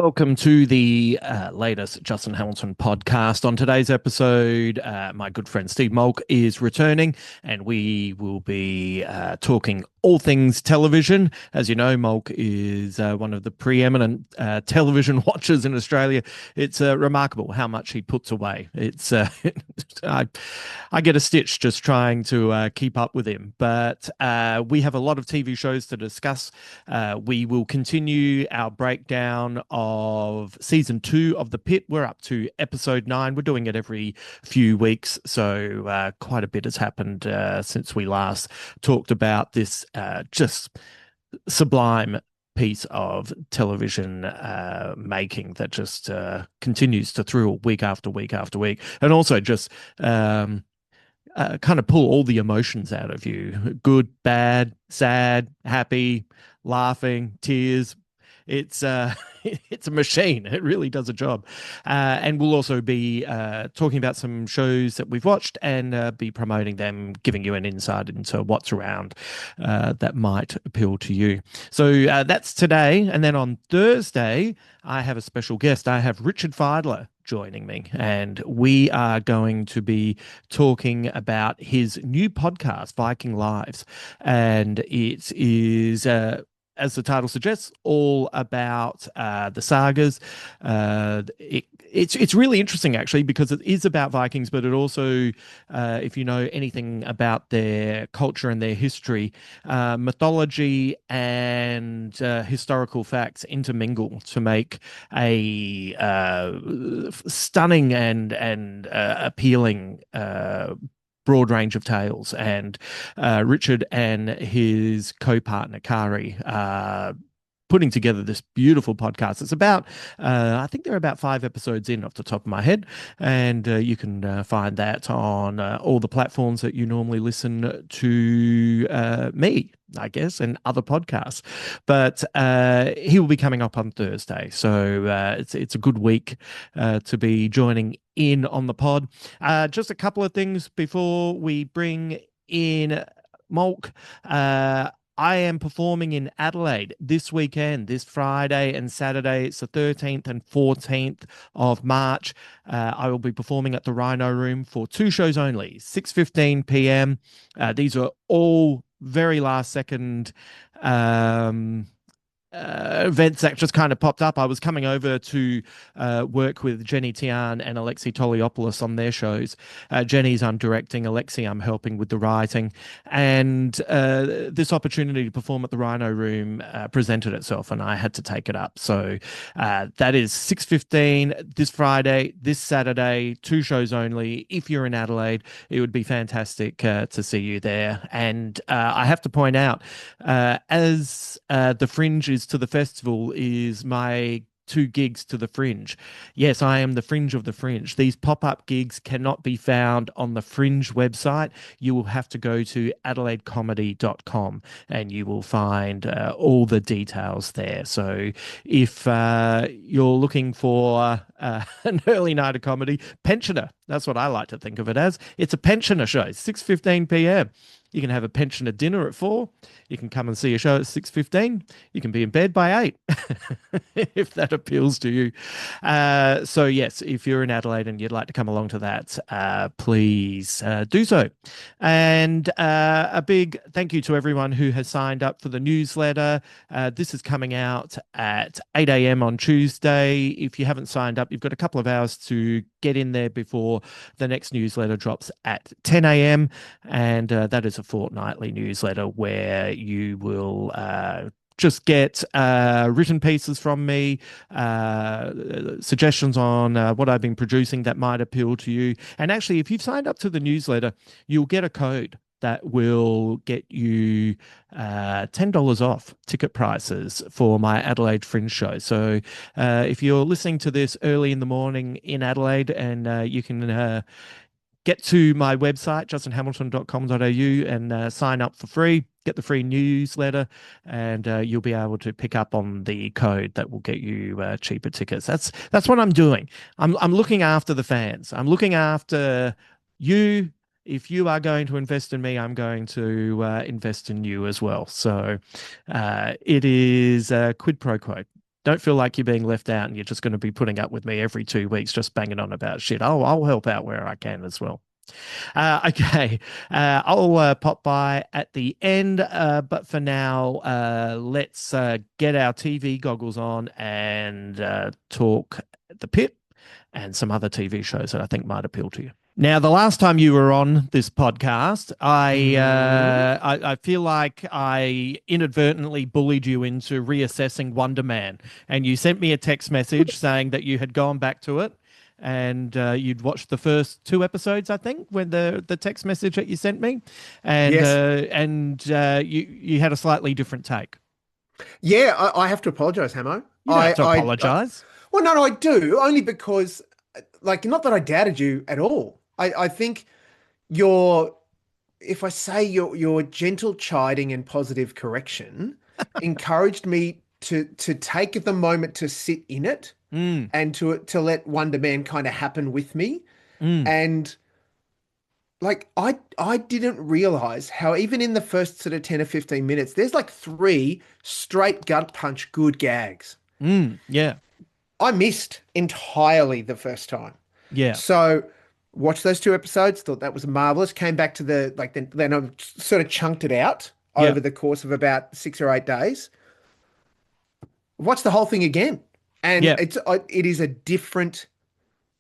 Welcome to the latest Justin Hamilton podcast. On today's episode, my good friend Steve Molk is returning, and we will be talking all things television. As you know, Molk is one of the preeminent television watchers in Australia. It's remarkable how much he puts away. It's I get a stitch just trying to keep up with him. But we have a lot of TV shows to discuss. We will continue our breakdown of season 2 of the Pitt. We're up to episode 9. We're doing it every few weeks, so quite a bit has happened since we last talked about this just sublime piece of television making that just continues to thrill week after week after week, and also just kind of pull all the emotions out of you: good, bad, sad, happy, laughing, tears. It's it's a machine. It really does a job. And we'll also be talking about some shows that we've watched and be promoting them, giving you an insight into what's around that might appeal to you. So that's today. And then on Thursday, I have a special guest. I have Richard Feidler joining me, and we are going to be talking about his new podcast, Viking Lives. And it is as the title suggests, all about the sagas. It's really interesting, actually, because it is about Vikings, but it also, if you know anything about their culture and their history, mythology and historical facts intermingle to make a stunning and appealing broad range of tales. And Richard and his co-partner Kari putting together this beautiful podcast. It's about, I think they're about 5 episodes in off the top of my head, and you can find that on all the platforms that you normally listen to me, I guess, and other podcasts. But he will be coming up on Thursday, so it's a good week to be joining in on the pod. Just a couple of things before we bring in Molk. I am performing in Adelaide this weekend, this Friday and Saturday. It's the 13th and 14th of March. I will be performing at the Rhino Room for 2 shows only, 6:15 p.m. These are all very last second events that just kind of popped up. I was coming over to work with Jenny Tian and Alexei Toliopoulos on their shows. Jenny's I'm directing, Alexei I'm helping with the writing, and this opportunity to perform at the Rhino Room presented itself, and I had to take it up. So that is 6:15 this Friday, this Saturday, 2 shows only. If you're in Adelaide, it would be fantastic to see you there. And I have to point out, as the Fringe is to the festival is my 2 gigs to the Fringe. Yes, I am the Fringe of the Fringe. These pop-up gigs cannot be found on the Fringe website. You will have to go to adelaidecomedy.com and you will find all the details there. So if you're looking for an early night of comedy, pensioner, that's what I like to think of it as. It's a pensioner show, 6:15 p.m. You can have a pensioner dinner at 4. You can come and see a show at 6:15. You can be in bed by 8, if that appeals to you. So yes, if you're in Adelaide and you'd like to come along to that, please do so. And a big thank you to everyone who has signed up for the newsletter. This is coming out at 8 a.m. on Tuesday. If you haven't signed up, you've got a couple of hours to get in there before the next newsletter drops at 10 a.m. And that is a fortnightly newsletter where you will just get written pieces from me, suggestions on what I've been producing that might appeal to you. And actually, if you've signed up to the newsletter, you'll get a code that will get you $10 off ticket prices for my Adelaide Fringe show. So if you're listening to this early in the morning in Adelaide, and you can get to my website, justinhamilton.com.au, and sign up for free, get the free newsletter, and you'll be able to pick up on the code that will get you cheaper tickets. That's what I'm doing. I'm looking after the fans. I'm looking after you. If you are going to invest in me, I'm going to invest in you as well. So it is quid pro quo. Don't feel like you're being left out and you're just going to be putting up with me every 2 weeks just banging on about shit. I'll help out where I can as well. Okay, I'll pop by at the end, but for now, let's get our TV goggles on and talk The Pit and some other TV shows that I think might appeal to you. Now, the last time you were on this podcast, I feel like I inadvertently bullied you into reassessing Wonder Man, and you sent me a text message saying that you had gone back to it and you'd watched the first 2 episodes, I think, when the text message that you sent me, and Yes. you had a slightly different take. Yeah, I have to apologize, Hamo. You don't have to apologize. Well, no, I do, only because, like, not that I doubted you at all. I think your, if I say your gentle chiding and positive correction encouraged me to take the moment to sit in it Mm, and to let Wonder Man kind of happen with me. mm, And like I didn't realize how even in the first sort of 10 or 15 minutes, there's like three straight gut punch good gags. yeah, I missed entirely the first time. yeah, So watched those 2 episodes, thought that was marvelous. Came back to then I sort of chunked it out yeah. over the course of about 6 or 8 days. Watched the whole thing again, and Yeah. it is a different.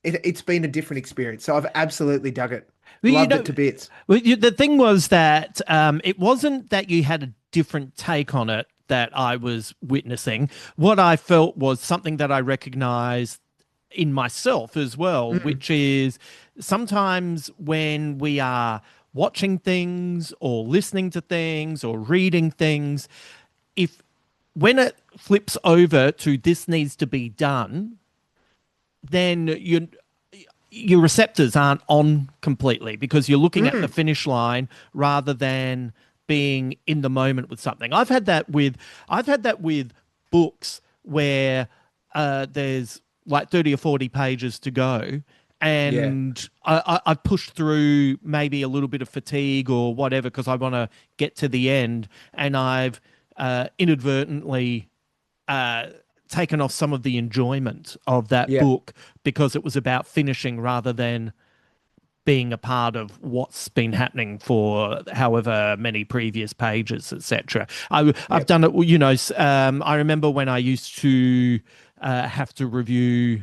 It's been a different experience. So I've absolutely dug it. Well, Loved it to bits. the thing was that it wasn't that you had a different take on it that I was witnessing. What I felt was something that I recognized in myself as well, Mm, which is sometimes when we are watching things or listening to things or reading things, if when it flips over to this needs to be done, then your receptors aren't on completely because you're looking at the mm, finish line rather than being in the moment with something. I've had that with books where there's like 30 or 40 pages to go, yeah, and I pushed through maybe a little bit of fatigue or whatever because I want to get to the end, and I've inadvertently uh, taken off some of the enjoyment of that yeah, book because it was about finishing rather than being a part of what's been happening for however many previous pages, etc. I've yeah, done it, you know. I remember when I used to have to review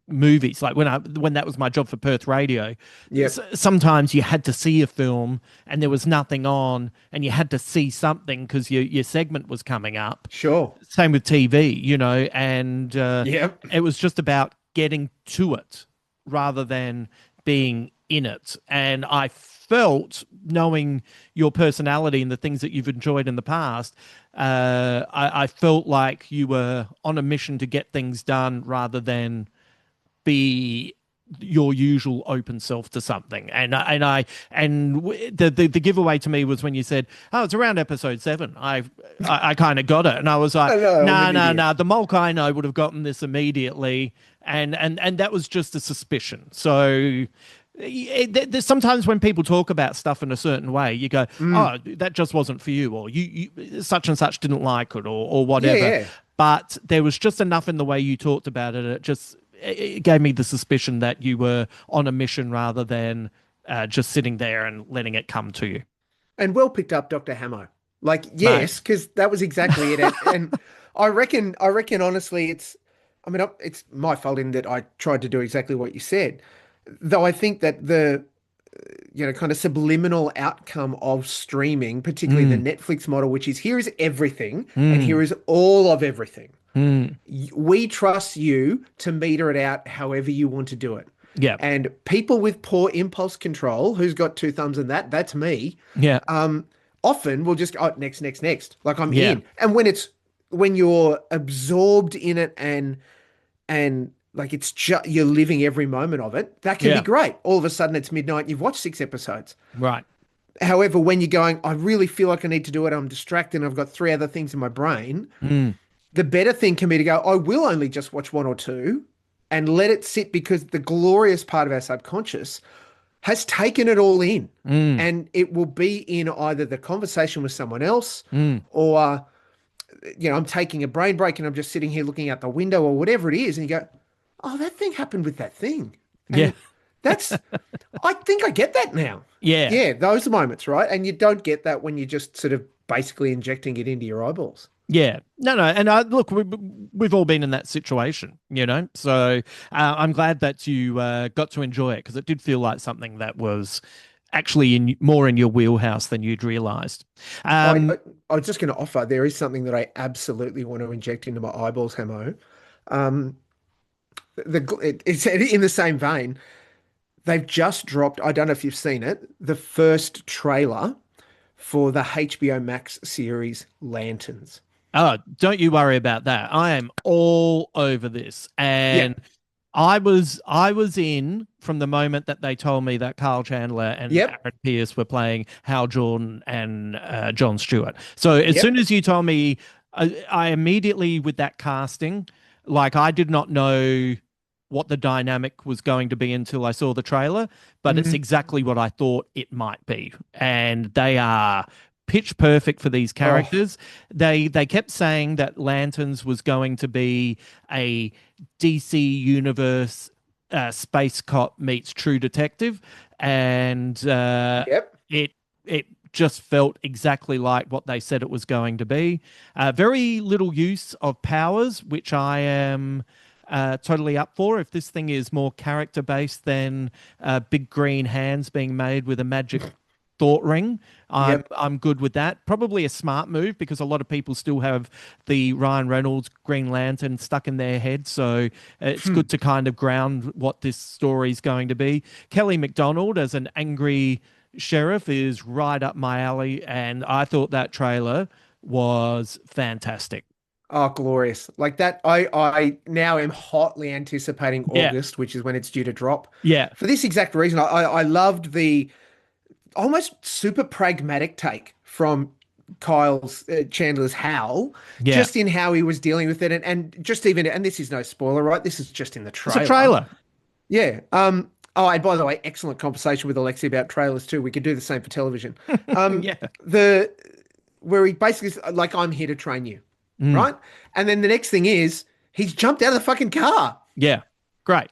movies, like when that was my job for Perth Radio. yeah. Sometimes you had to see a film and there was nothing on, and you had to see something because your segment was coming up. Sure. Same with TV, and Yeah. it was just about getting to it rather than being in it. And I felt, knowing your personality and the things that you've enjoyed in the past, I felt like you were on a mission to get things done rather than be your usual open self to something. The giveaway to me was when you said, "Oh, it's around episode 7." I kind of got it, and I was like, I know, I'm "No, an no, idiot. no." The Molk I know would have gotten this immediately, and that was just a suspicion. So. There's sometimes when people talk about stuff in a certain way, you go, Mm. "Oh, that just wasn't for you," or "You such and such didn't like it," or Yeah, whatever. yeah. But there was just enough in the way you talked about it. It gave me the suspicion that you were on a mission rather than just sitting there and letting it come to you, And well picked up, Dr. Hammo. Like, mate. yes, because that was exactly it. And I reckon honestly, it's my fault in that I tried to do exactly what you said. Though I think that the, kind of subliminal outcome of streaming, particularly the Mm, Netflix model, which is here is everything and mm, here is all of everything. mm. We trust you to meter it out however you want to do it. Yeah, And people with poor impulse control, who's got two thumbs in that, that's me, yeah, um, often will just go, oh, next, next, next. Like I'm yeah, in. And when you're absorbed in it and like it's just you're living every moment of it, that can be yeah. great. All of a sudden it's midnight and you've watched 6 episodes. Right. However, when you're going, I really feel like I need to do it, I'm distracted, and I've got three other things in my brain, Mm, the better thing can be to go, I will only just watch one or two and let it sit, because the glorious part of our subconscious has taken it all in, mm, and it will be in either the conversation with someone else mm. or I'm taking a brain break and I'm just sitting here looking out the window or whatever it is, and you go, "Oh, that thing happened with that thing," Yeah. and that's I think I get that now. Yeah. Yeah, those moments, right? And you don't get that when you're just sort of basically injecting it into your eyeballs. Yeah, no, and look, we've all been in that situation, you know. So I'm glad that you got to enjoy it because it did feel like something that was actually in more in your wheelhouse than you'd realized. I, Um, I, I was just going to offer, there is something that I absolutely want to inject into my eyeballs, Hamo. Um, it's in the same vein. They've just dropped, I don't know if you've seen it, the first trailer for the HBO Max series Lanterns. oh, don't you worry about that. I am all over this, Yeah. and I was in from the moment that they told me that Carl Chandler and Yep. Aaron Pierce were playing Hal Jordan and John Stewart. So as soon Yep. as you told me, I immediately with that casting, like I did not know what the dynamic was going to be until I saw the trailer, but it's Hmm. exactly what I thought it might be, and they are pitch perfect for these Oh, characters. They kept saying that Lanterns was going to be a DC universe space cop meets True Detective, and yep. it just felt exactly like what they said it was going to be. Very little use of powers, which I am totally up for. If this thing is more character based than big green hands being made with a magic thought ring, Yep. I'm good with that. Probably a smart move because a lot of people still have the Ryan Reynolds Green Lantern stuck in their head. So it's Hmm. good to kind of ground what this story is going to be. Kelly MacDonald as an angry sheriff is right up my alley, and I thought that trailer was fantastic. Oh, glorious. Like that, I now am hotly anticipating Yeah, August, which is when it's due to drop. yeah, For this exact reason, I loved the almost super pragmatic take from Kyle's Chandler's Hal, yeah. just in how he was dealing with it, and just even, and this is no spoiler, right? This is just in the It's a trailer. trailer. Yeah. Oh, and by the way, excellent conversation with Alexi about trailers too. We could do the same for television. Um, Yeah. the where he basically is like, "I'm here to train you," Mm, right? And then the next thing is he's jumped out of the fucking car. yeah. Great.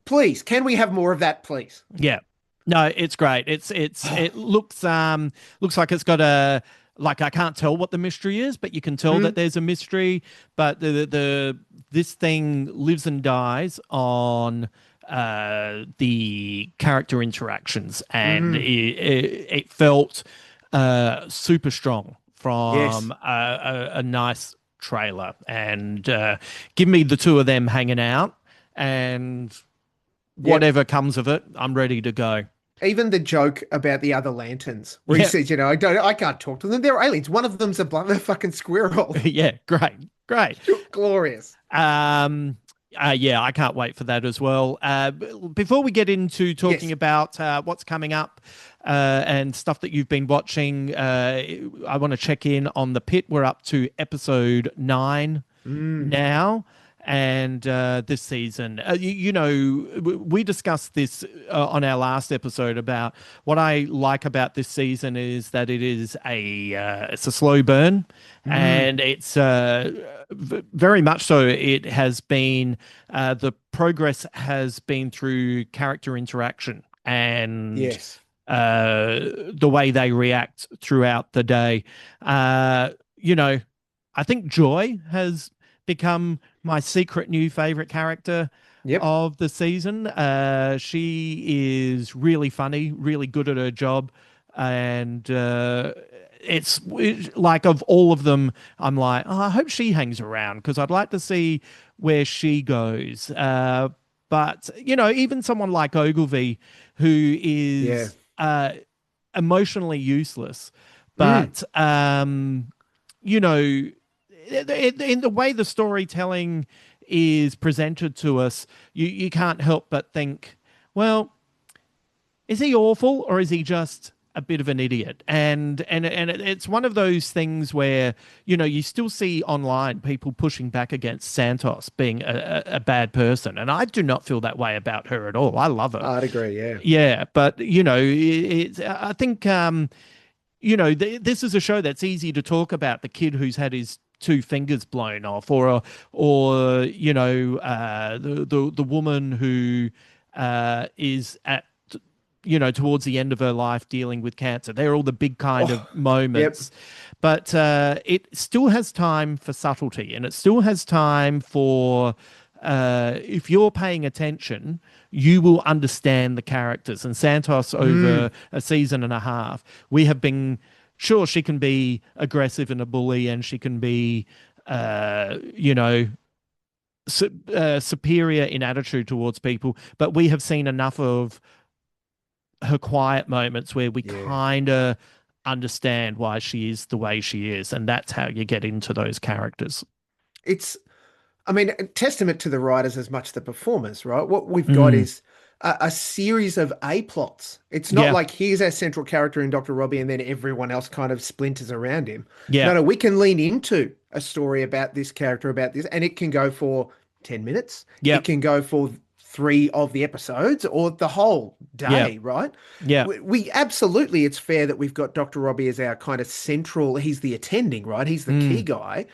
Please, can we have more of that, please? Yeah. No, it's great. It looks like it's got a like I can't tell what the mystery is, but you can tell that Mm, there's a mystery. But the this thing lives and dies on the character interactions, and mm, it felt super strong yes. from a nice trailer, and give me the two of them hanging out, and Yep. whatever comes of it, I'm ready to go. Even the joke about the other lanterns, where he Yeah, says, I can't talk to them. They're aliens. One of them's a fucking squirrel. yeah, great, great. Glorious. Um, yeah, I can't wait for that as well. Before we get into talking Yes. about what's coming up and stuff that you've been watching, I want to check in on the Pit. We're up to episode 9 Mm, now. And this season, we discussed this on our last episode about what I like about this season is that it's a slow burn, mm, and it's very much so. It has been the progress has been through character interaction and yes. the way they react throughout the day. Uh, you know, I think Joy has become my secret new favorite character Yep. of the season. She is really funny, really good at her job, and like of all of them, I'm like, oh, I hope she hangs around because I'd like to see where she goes. But even someone like Ogilvy, who Yeah. is emotionally useless, Mm, but you know in the way the storytelling is presented to us, you can't help but think, well, is he awful or is he just a bit of an idiot? And it's one of those things where you still see online people pushing back against Santos being a bad person, and I do not feel that way about her at all. I love her. I'd agree. Yeah. Yeah, but I think this is a show that's easy to talk about. The kid who's had his two fingers blown off, or you know, the woman who is at, you know, towards the end of her life dealing with cancer. They're all the big kind of Oh, yep. moments. But it still has time for subtlety, and it still has time for, if you're paying attention, you will understand the characters. And Santos, Mm, over a season and a half, we have been sure she can be aggressive and a bully, and she can be, you know, superior in attitude towards people. But we have seen enough of her quiet moments where we yeah. kind of understand why she is the way she is, and that's how you get into those characters. It's I mean, a testament to the writers as much the performers, right? What we've got Mm, is a series of A plots. It's not yeah, like here's our central character in Dr. Robbie and then everyone else kind of splinters around him. yeah, No, no, we can lean into a story about this character, about this, and it can go for 10 minutes. yeah, It can go for three of the episodes or the whole yeah, day, right? yeah. We absolutely, it's fair that we've got Dr. Robbie as our kind of central, he's the attending, right? He's the key Mm, guy.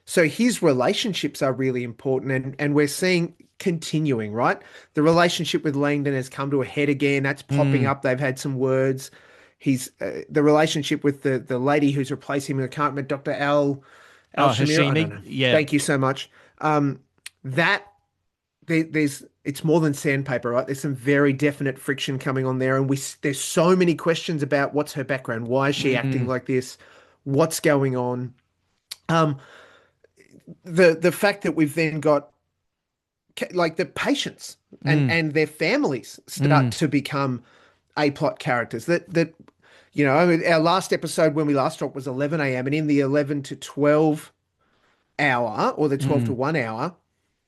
So his relationships are really important, and we're seeing continuing, right? The relationship with Langdon has come to a head again. That's popping mm. up. They've had some words. He's the relationship with the lady who's replacing him. I can't remember, Dr. Al Oh, Shamir. I don't Hashimi, know. yeah. Thank you so much. That there's it's more than sandpaper, right? There's some very definite friction coming on there, and there's so many questions about what's her background, why is she acting Mm. like this, what's going on. Um, the fact that we've then got like the patients Mm. and their families start Mm. to become a plot characters that you know, I mean, our last episode when we last talked was 11 a.m. and in the 11 to 12 hour or the 12 to Mm. 1 hour,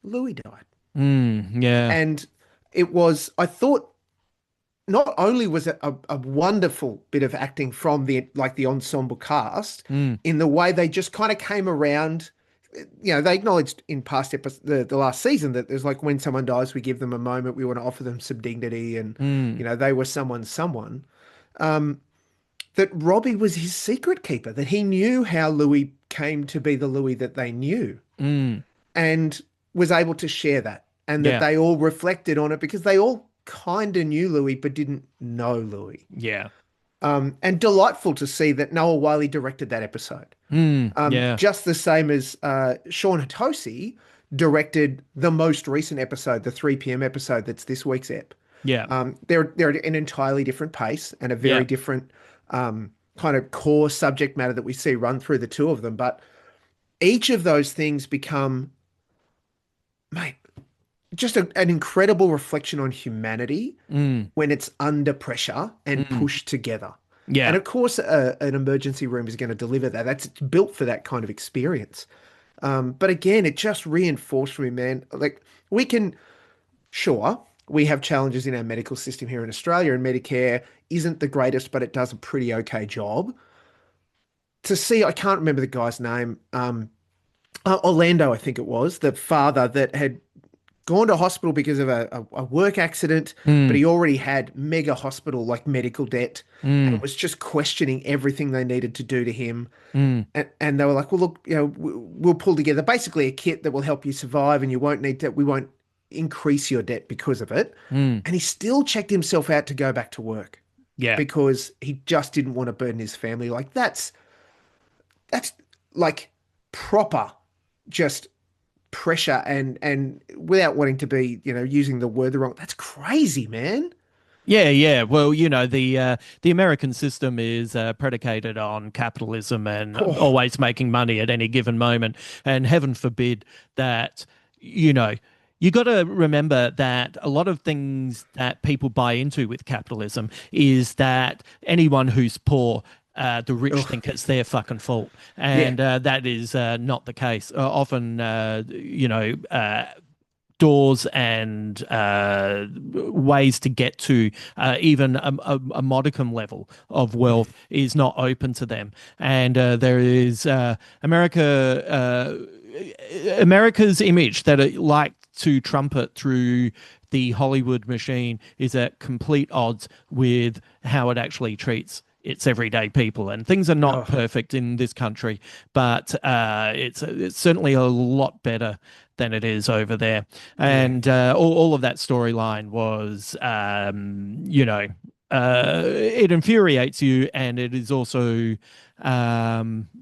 Louis died. Mm. Yeah. And it was, I thought, not only was it a wonderful bit of acting from the ensemble cast Mm. in the way they just kind of came around. You know, they acknowledged in past episodes, the last season, that there's like when someone dies, we give them a moment, we want to offer them some dignity, and Mm. you know, they were someone. Um, that Robbie was his secret keeper, that he knew how Louis came to be the Louis that they knew, Mm. and was able to share that, and that Yeah. they all reflected on it because they all kind of knew Louis but didn't know Louis. Yeah. And delightful to see that Noah Wiley directed that episode. Mm. Yeah. Just the same as Sean Hatosi directed the most recent episode, the 3 p.m. episode that's this week's ep. Yeah. They're at an entirely different pace and a Yeah. very different kind of core subject matter that we see run through the two of them. But each of those things become, mate, just an incredible reflection on humanity Mm. when it's under pressure and Mm. pushed together. And Yeah. of course, an emergency room is going to deliver that. That's built for that kind of experience. But again, it just reinforced for me, man. Like we can, sure, we have challenges in our medical system here in Australia, and Medicare isn't the greatest, but it does a pretty okay job. To see, I can't remember the guy's name. Orlando, I think it was, the father that had gone to hospital because of a work accident, but Mm. he already had mega hospital like medical debt and Mm. was just questioning everything they needed to do to him. Mm. And they were like, well, look, you know, we'll pull together basically a kit that will help you survive and you won't need to, we won't increase your debt because of it. Mm. And he still checked himself out to go back to work Yeah. because he just didn't want to burden his family. Like that's like proper just pressure and without wanting to be, you know, using the word the wrong. That's crazy, man. Yeah, yeah. Well, you know, the American system is predicated on capitalism and Oh, always making money at any given moment. And heaven forbid that, you know, you got to remember that a lot of things that people buy into with capitalism is that anyone who's poor, the rich ugh, think it's their fucking fault, yeah. and that is not the case. Often, you know, doors and ways to get to even a modicum level of wealth is not open to them. And there is America's image that it like to trumpet through the Hollywood machine is at complete odds with how it actually treats it's everyday people, and things are not Oh, perfect in this country, but it's certainly a lot better than it is over there. yeah. And all of that storyline was, it infuriates you, and it is also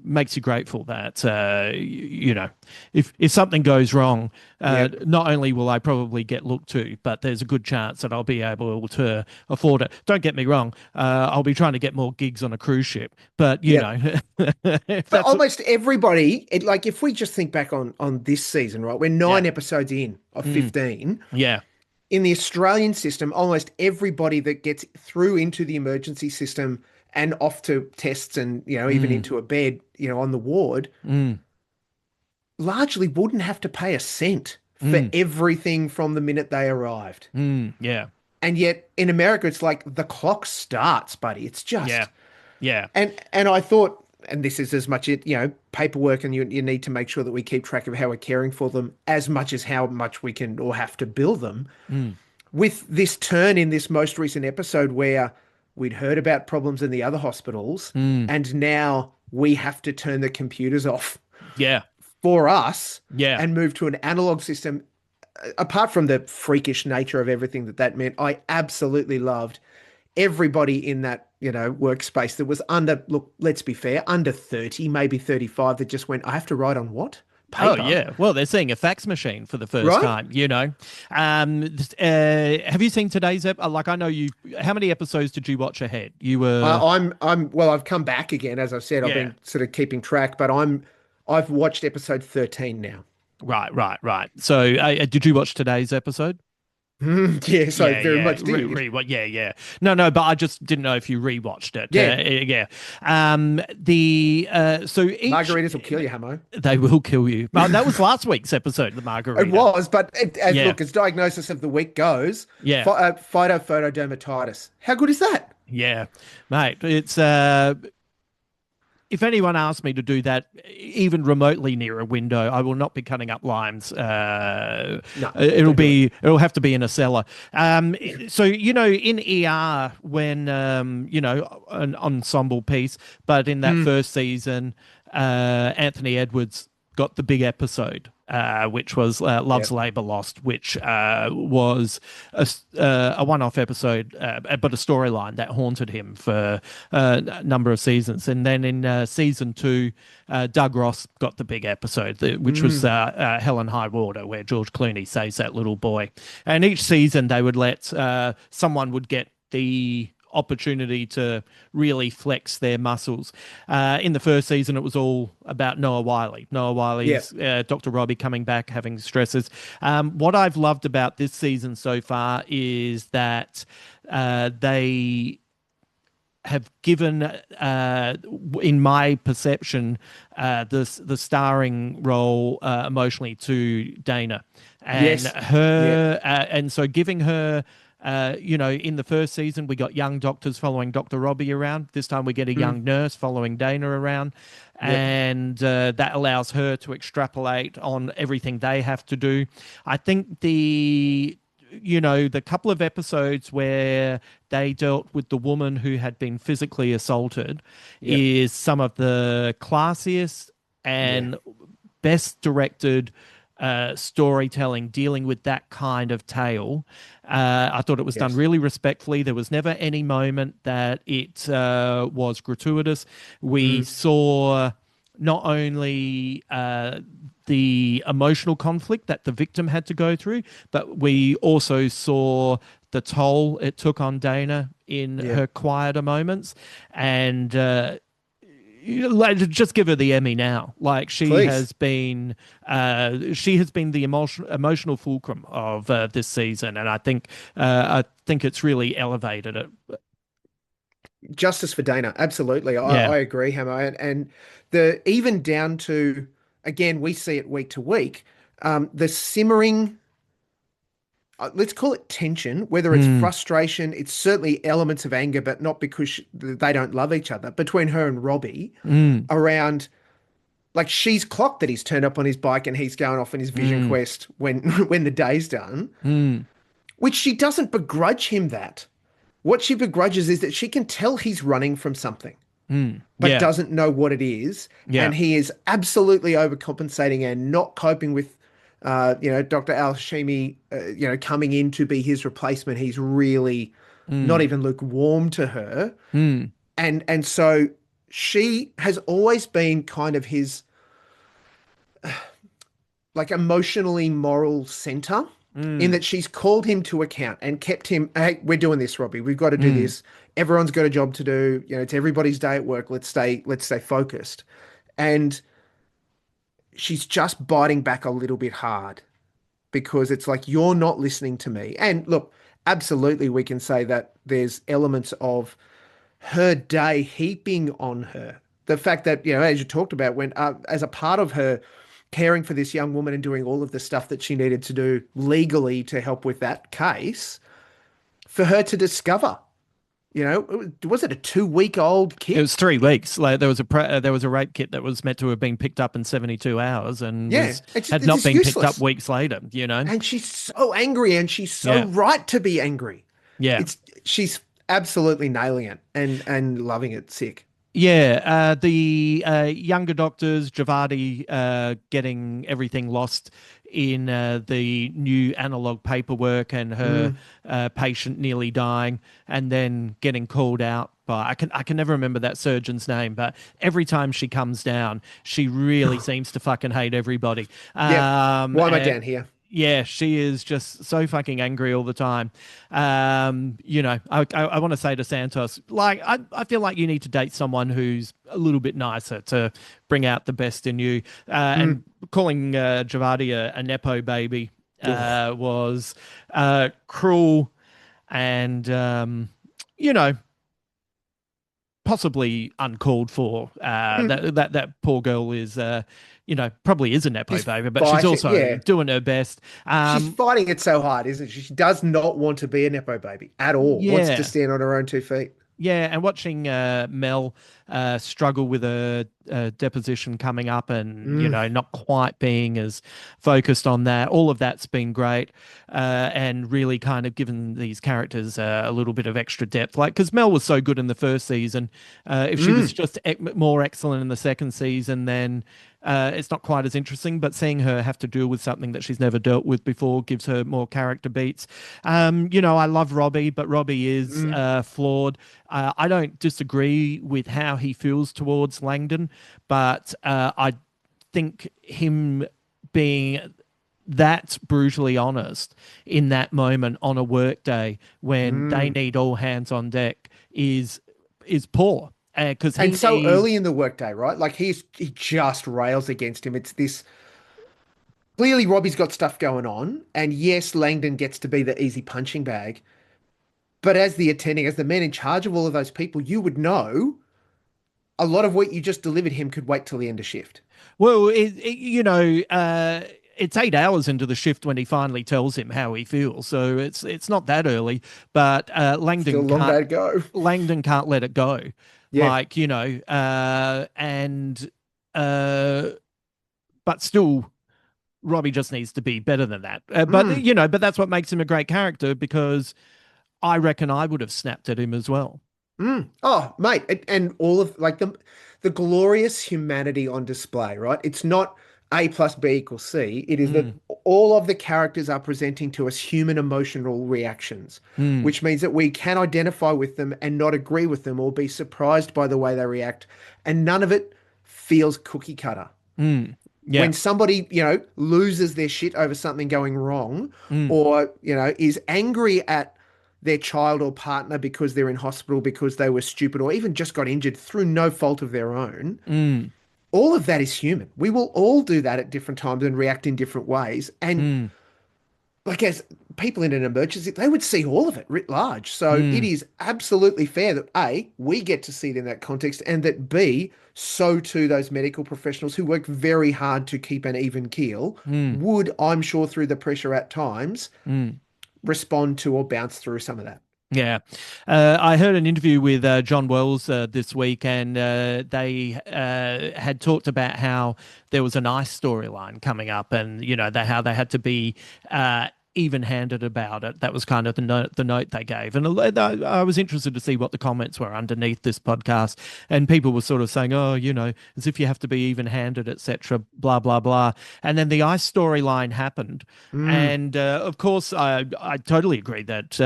makes you grateful that if something goes wrong, Yep. not only will I probably get looked to, but there's a good chance that I'll be able to afford it. Don't get me wrong, I'll be trying to get more gigs on a cruise ship, but Yep. if But that's almost everybody, like if we just think back on this season, right? We're yeah, 9 episodes in of mm, 15. yeah, In the Australian system, almost everybody that gets through into the emergency system and off to tests and, even mm, into a bed, on the ward, mm, largely wouldn't have to pay a cent for mm, everything from the minute they arrived. yeah, And yet in America, it's like the clock starts, buddy. It's yeah, just, yeah, and I thought, and this is as much paperwork, and you need to make sure that we keep track of how we're caring for them as much as how much we can or have to bill them. mm, With this turn in this most recent episode where we'd heard about problems in the other hospitals, mm, and now we have to turn the computers off yeah, for us yeah. and move to an analog system. Apart from the freakish nature of everything that meant, I absolutely loved everybody in that, workspace that was under, look, let's be fair, under 30, maybe 35, that just went, I have to write on what? Oh Paper, yeah. Well, they're seeing a fax machine for the first right? time. Have you seen today's like I know you how many episodes did you watch ahead? You were Well, I've come back again, as I've said, I've yeah. been sort of keeping track, but I've watched episode 13 now. Right, right, right. So, did you watch today's episode? Yes, I Yeah, very yeah. much did. What? Yeah, yeah. No, no. But I just didn't know if you rewatched it. Yeah, Yeah. The so each margaritas will kill you, Hamo. they will kill you. That was last week's episode, the It margarita. was, but Yeah, look, as diagnosis of the week goes, yeah, phytophotodermatitis. How good is that? yeah, mate. It's if anyone asks me to do that, even remotely near a window, I will not be cutting up limes. No, don't do it. It'll have to be in a cellar. So in ER when an ensemble piece, but in that Mm, first season, Anthony Edwards got the big episode, which was yeah. Love's Labour Lost, which was a one-off episode, but a storyline that haunted him for a number of seasons. And then in season two, Doug Ross got the big episode, which was Mm, Hell and High Water, where George Clooney saves that little boy. And each season they would let someone would get the opportunity to really flex their muscles. In the first season, it was all about Noah Wiley. Noah yeah. Wiley's Dr. Robbie coming back, having stresses. What I've loved about this season so far is that they have given, in my perception, the starring role emotionally to Dana, and Yes. Yeah. her, and so giving her. In the first season, we got young doctors following Dr. Robbie around. This time, we get a Mm, young nurse following Dana around, yep. and that allows her to extrapolate on everything they have to do. I think the couple of episodes where they dealt with the woman who had been physically assaulted Yep. is some of the classiest Yeah. and best directed storytelling dealing with that kind of tale. I thought it was done Yes. really respectfully. There was never any moment that it was gratuitous. We Mm, saw not only the emotional conflict that the victim had to go through, but we also saw the toll it took on Dana in yeah. her quieter moments. And just give her the Emmy now. Like Please. she has been the emotional fulcrum of this season, and I think it's really elevated it. Justice for Dana. Absolutely. Yeah. I agree, Hamo. And the even down to, again, we see it week to week, the simmering, let's call it tension, whether it's Mm, frustration, it's certainly elements of anger, but not because they don't love each other, between her and Robbie mm, around, like she's clocked that he's turned up on his bike and he's going off in his vision mm, quest when when the day's done, mm, which she doesn't begrudge him that. what she begrudges is that she can tell he's running from something, but Yeah. doesn't know what it is. Yeah. And he is absolutely overcompensating and not coping with, Dr. Al-Hashimi, coming in to be his replacement. He's really not Mm. even lukewarm to her. Mm. And so she has always been kind of his like emotionally moral center in Mm. that she's called him to account and kept him, hey, we're doing this, Robbie. We've got to do Mm. this. Everyone's got a job to do. It's everybody's day at work. Let's stay focused. And she's just biting back a little bit hard because it's like you're not listening to me. And look, absolutely we can say that there's elements of her day heaping on her. The fact that, as you talked about, when as a part of her caring for this young woman and doing all of the stuff that she needed to do legally to help with that case, for her to discover, was it a 2 week old It kid? was 3 weeks. Like there was a rape kit that was meant to have been picked up in 72 hours and Yeah, was it's had it's not just been picked up useless. weeks later, you know? And she's so angry and she's so Yeah. right to be angry. Yeah. She's absolutely nailing it and loving it sick. Yeah, the younger doctors, Javadi, getting everything lost in the new analog paperwork, and her Mm. patient nearly dying, and then getting called out by I can never remember that surgeon's name, but every time she comes down, she really seems to fucking hate everybody. Yep. Why am I And down here? yeah, she is just so fucking angry all the time. I want to say to Santos, like, I feel like you need to date someone who's a little bit nicer to bring out the best in you. And Mm. calling Javadi a Nepo baby Ugh. was cruel and, you know, possibly uncalled for. Mm. That poor girl is, probably is a Nepo She's baby, but she's fighting. also Yeah. doing her best. She's fighting it so hard, isn't she? She does not want to be a Nepo baby at all. Wants to Yeah. stand on her own 2 feet. Yeah, and watching Mel struggle with a deposition coming up and, Mm. not quite being as focused on that, all of that's been great and really kind of given these characters a little bit of extra depth. Like, because Mel was so good in the first season. If she was Mm. just more excellent in the second season, then it's not quite as interesting, but seeing her have to deal with something that she's never dealt with before gives her more character beats. I love Robbie, but Robbie is Mm. flawed. I don't disagree with how he feels towards Langdon, but I think him being that brutally honest in that moment on a work day when they Mm. need all hands on deck is poor because And he so needs. early in the workday, right? Like he just rails against him. It's this clearly Robbie's got stuff going on, and yes, Langdon gets to be the easy punching bag. But as the attending, as the man in charge of all of those people, you would know a lot of what you just delivered him could wait till the end of shift. Well, it's 8 hours into the shift when he finally tells him how he feels, so it's not that early. But Still a long day to go. Langdon can't let it go, Yeah. like and uh, but still, Robbie just needs to be better than that. Mm. But that's what makes him a great character because I reckon I would have snapped at him as well. Mm. Oh, mate, and all of like the glorious humanity on display, right? It's not A plus B equals C. It is that Mm, all of the characters are presenting to us human emotional reactions, mm, which means that we can identify with them and not agree with them or be surprised by the way they react, and none of it feels cookie cutter. mm. Yeah. When somebody, loses their shit over something going wrong Mm, or, is angry at their child or partner because they're in hospital because they were stupid or even just got injured through no fault of their own, mm, all of that is human. We will all do that at different times and react in different ways. And mm, like as people in an emergency, they would see all of it writ large. So it mm, is absolutely fair that A, we get to see it in that context, and that B, so too those medical professionals who work very hard to keep an even keel mm, would, I'm sure, through the pressure at times, mm. respond to or bounce through some of that. Yeah. I heard an interview with John Wells this week, and they had talked about how there was an ICE storyline coming up, and how they had to be even-handed about it. That was kind of the note they gave, and I was interested to see what the comments were underneath this podcast. And people were sort of saying, "Oh, as if you have to be even-handed, etc." Blah blah blah. And then the ice storyline happened, Mm, and of course, I totally agree that.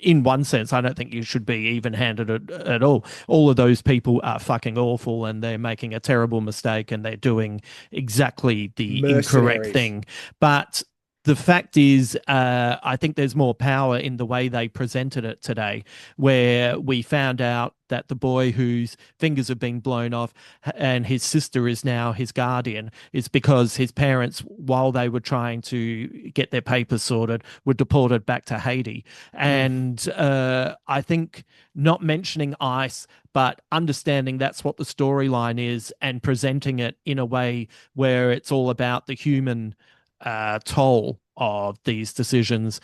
In one sense, I don't think you should be even-handed at all. All of those people are fucking awful, and they're making a terrible mistake, and they're doing exactly the incorrect mercenaries. thing. But the fact is, I think there's more power in the way they presented it today, where we found out that the boy whose fingers have been blown off and his sister is now his guardian is because his parents, while they were trying to get their papers sorted, were deported back to Haiti. Mm, And I think not mentioning ICE, but understanding that's what the storyline is and presenting it in a way where it's all about the human toll of these decisions.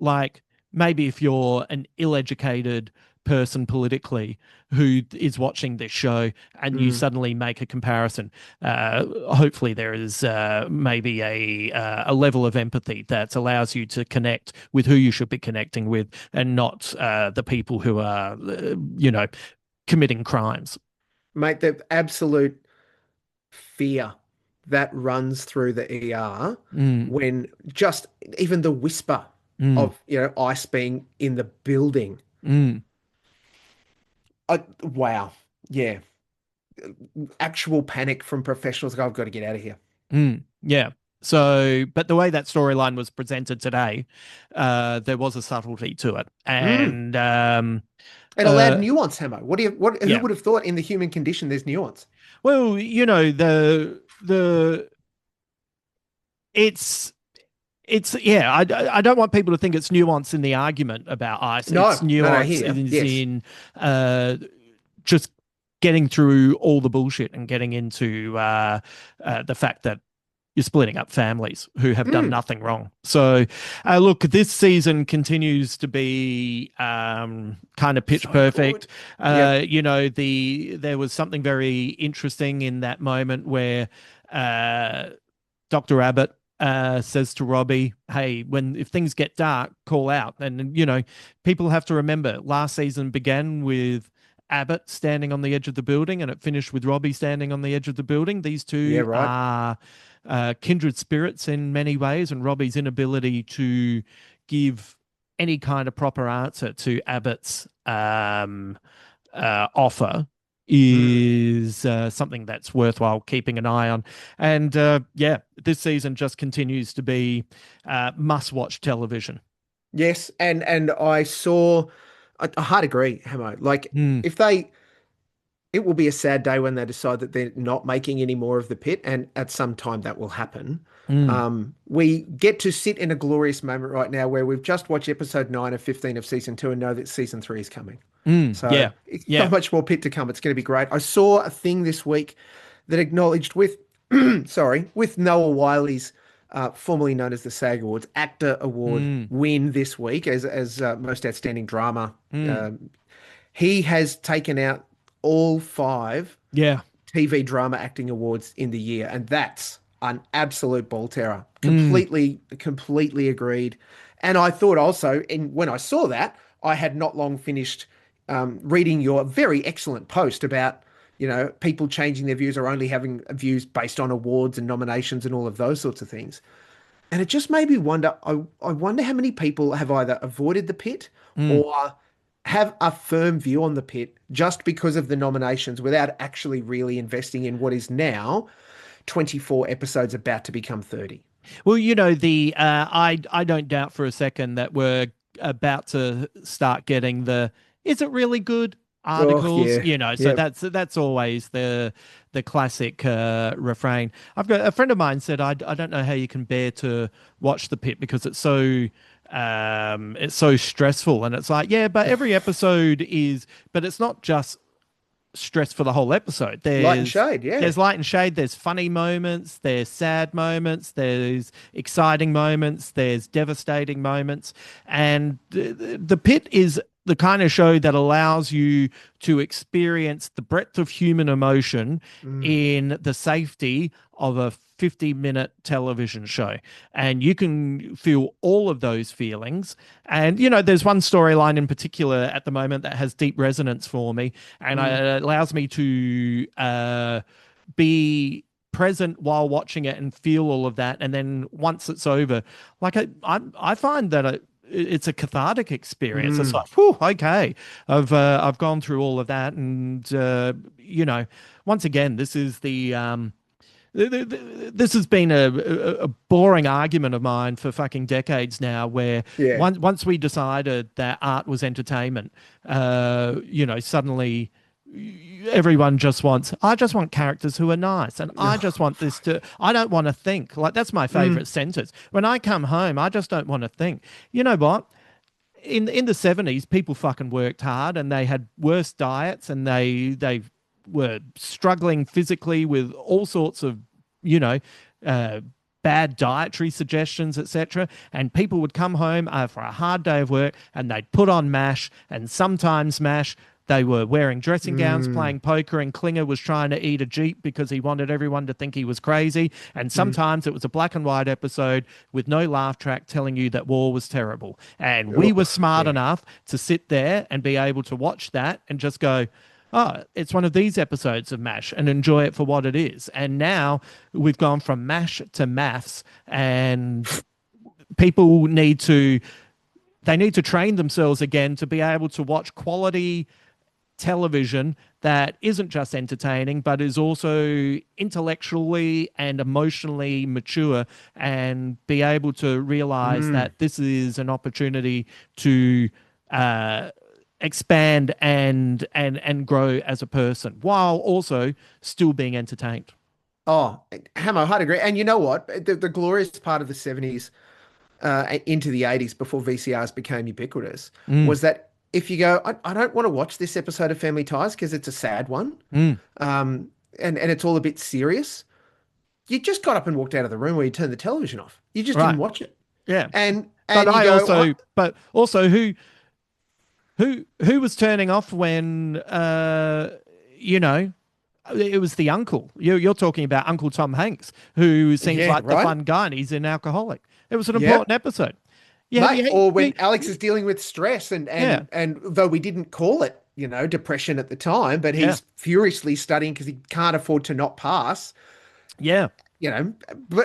Like maybe if you're an ill-educated person politically who is watching this show and you mm. suddenly make a comparison, hopefully there is maybe a level of empathy that allows you to connect with who you should be connecting with and not the people who are, committing crimes. Mate, the absolute fear that runs through the ER Mm, when just even the whisper mm, of, ice being in the building. mm. Wow. Yeah. Actual panic from professionals. Like, I've got to get out of here. Yeah. So, but the way that storyline was presented today, there was a subtlety to it, Mm. and And allowed uh, nuance, Hamo. Who yeah. would have thought in the human condition there's nuance? Well, the it's yeah. I don't want people to think it's nuance in the argument about ice. It's No, no, no, nuance here. is Yes. in just getting through all the bullshit and getting into the fact that you're splitting up families who have done Mm. nothing wrong. So, look, this season continues to be kind of pitch So perfect. good. Yep. There was something very interesting in that moment where uh, Dr. Abbott says to Robbie, "Hey, if things get dark, call out." And people have to remember last season began with Abbott standing on the edge of the building, and it finished with Robbie standing on the edge of the building. These Yeah, two right. are kindred spirits in many ways, and Robbie's inability to give any kind of proper answer to Abbott's offer Mm. is something that's worthwhile keeping an eye on. And yeah, this season just continues to be must-watch television. Yes, and I saw I hard agree, Hamo. Like Mm, if they it will be a sad day when they decide that they're not making any more of the pit, and at some time that will happen. mm, We get to sit in a glorious moment right now where we've just watched episode 9 of 15 of season 2 and know that season 3 is coming. So yeah, it's so yeah. much more pit to come. It's going to be great. I saw a thing this week that acknowledged with, sorry, with Noah Wiley's, formerly known as the SAG Awards, Actor Award Mm, win this week as most outstanding drama. mm, Um, he has taken out all five yeah. TV drama acting awards in the year, and that's an absolute ball terror. Mm, Completely agreed. And I thought also, and when I saw that, I had not long finished reading your very excellent post about, people changing their views or only having views based on awards and nominations and all of those sorts of things. And it just made me wonder, I wonder how many people have either avoided the pit mm. or have a firm view on the pit just because of the nominations without actually really investing in what is now 24 episodes about to become 30. Well, the I don't doubt for a second that we're about to start getting the "is it really good" Oh, articles. yeah. So Yep. that's always the classic refrain. I've got a friend of mine said, I don't know how you can bear to watch the pit because it's so stressful." And it's like, yeah, but every episode is, but it's not just stress for the whole episode. Light and There's shade. Yeah. there's light and shade, there's funny moments, there's sad moments, there's exciting moments, there's devastating moments. And the pit is the kind of show that allows you to experience the breadth of human emotion Mm. in the safety of a 50-minute television show. And you can feel all of those feelings. And, there's one storyline in particular at the moment that has deep resonance for me, and Mm. it allows me to be present while watching it and feel all of that. And then once it's over, like I find that it's a cathartic experience. It's Mm. like, whew, okay, I've gone through all of that, and once again, this is this has been a boring argument of mine for fucking decades now, where Yeah. once we decided that art was entertainment, suddenly everyone just wants, I just want characters who are nice, and I don't want to think. Like, that's my Mm. favorite sentence. When I come home, I just don't want to think. You know what? In the 70s, people fucking worked hard, and they had worse diets, and they were struggling physically with all sorts of, you know, uh, bad dietary suggestions, etc. And people would come home after a hard day of work, and they'd put on MASH, and sometimes MASH. They were wearing dressing gowns, Mm. playing poker, and Klinger was trying to eat a Jeep because he wanted everyone to think he was crazy. And Mm. sometimes it was a black and white episode with no laugh track telling you that war was terrible. And we were Oh, smart yeah. enough to sit there and be able to watch that and just go, oh, it's one of these episodes of MASH, and enjoy it for what it is. And now we've gone from MASH to maths, and people need to train themselves again to be able to watch quality television that isn't just entertaining but is also intellectually and emotionally mature, and be able to realize Mm. that this is an opportunity to expand and grow as a person while also still being entertained. Oh, Hamo, I'd agree. And you know what? The glorious part of the 70s into the 80s before VCRs became ubiquitous Mm, was that if you go, I don't want to watch this episode of Family Ties because it's a sad one, mm, um, and it's all a bit serious, you just got up and walked out of the room where you turned the television off. You just didn't right. watch it. Yeah. And you go, But also, who was turning off when you know it was the uncle. You're talking about Uncle Tom Hanks, who seems yeah, like the right? fun guy, and he's an alcoholic. It was an important Yep. episode. Yeah, Mate, yeah, or yeah, when Alex is dealing with stress and yeah, and though we didn't call it, depression at the time, but yeah, he's furiously studying because he can't afford to not pass. yeah, you know,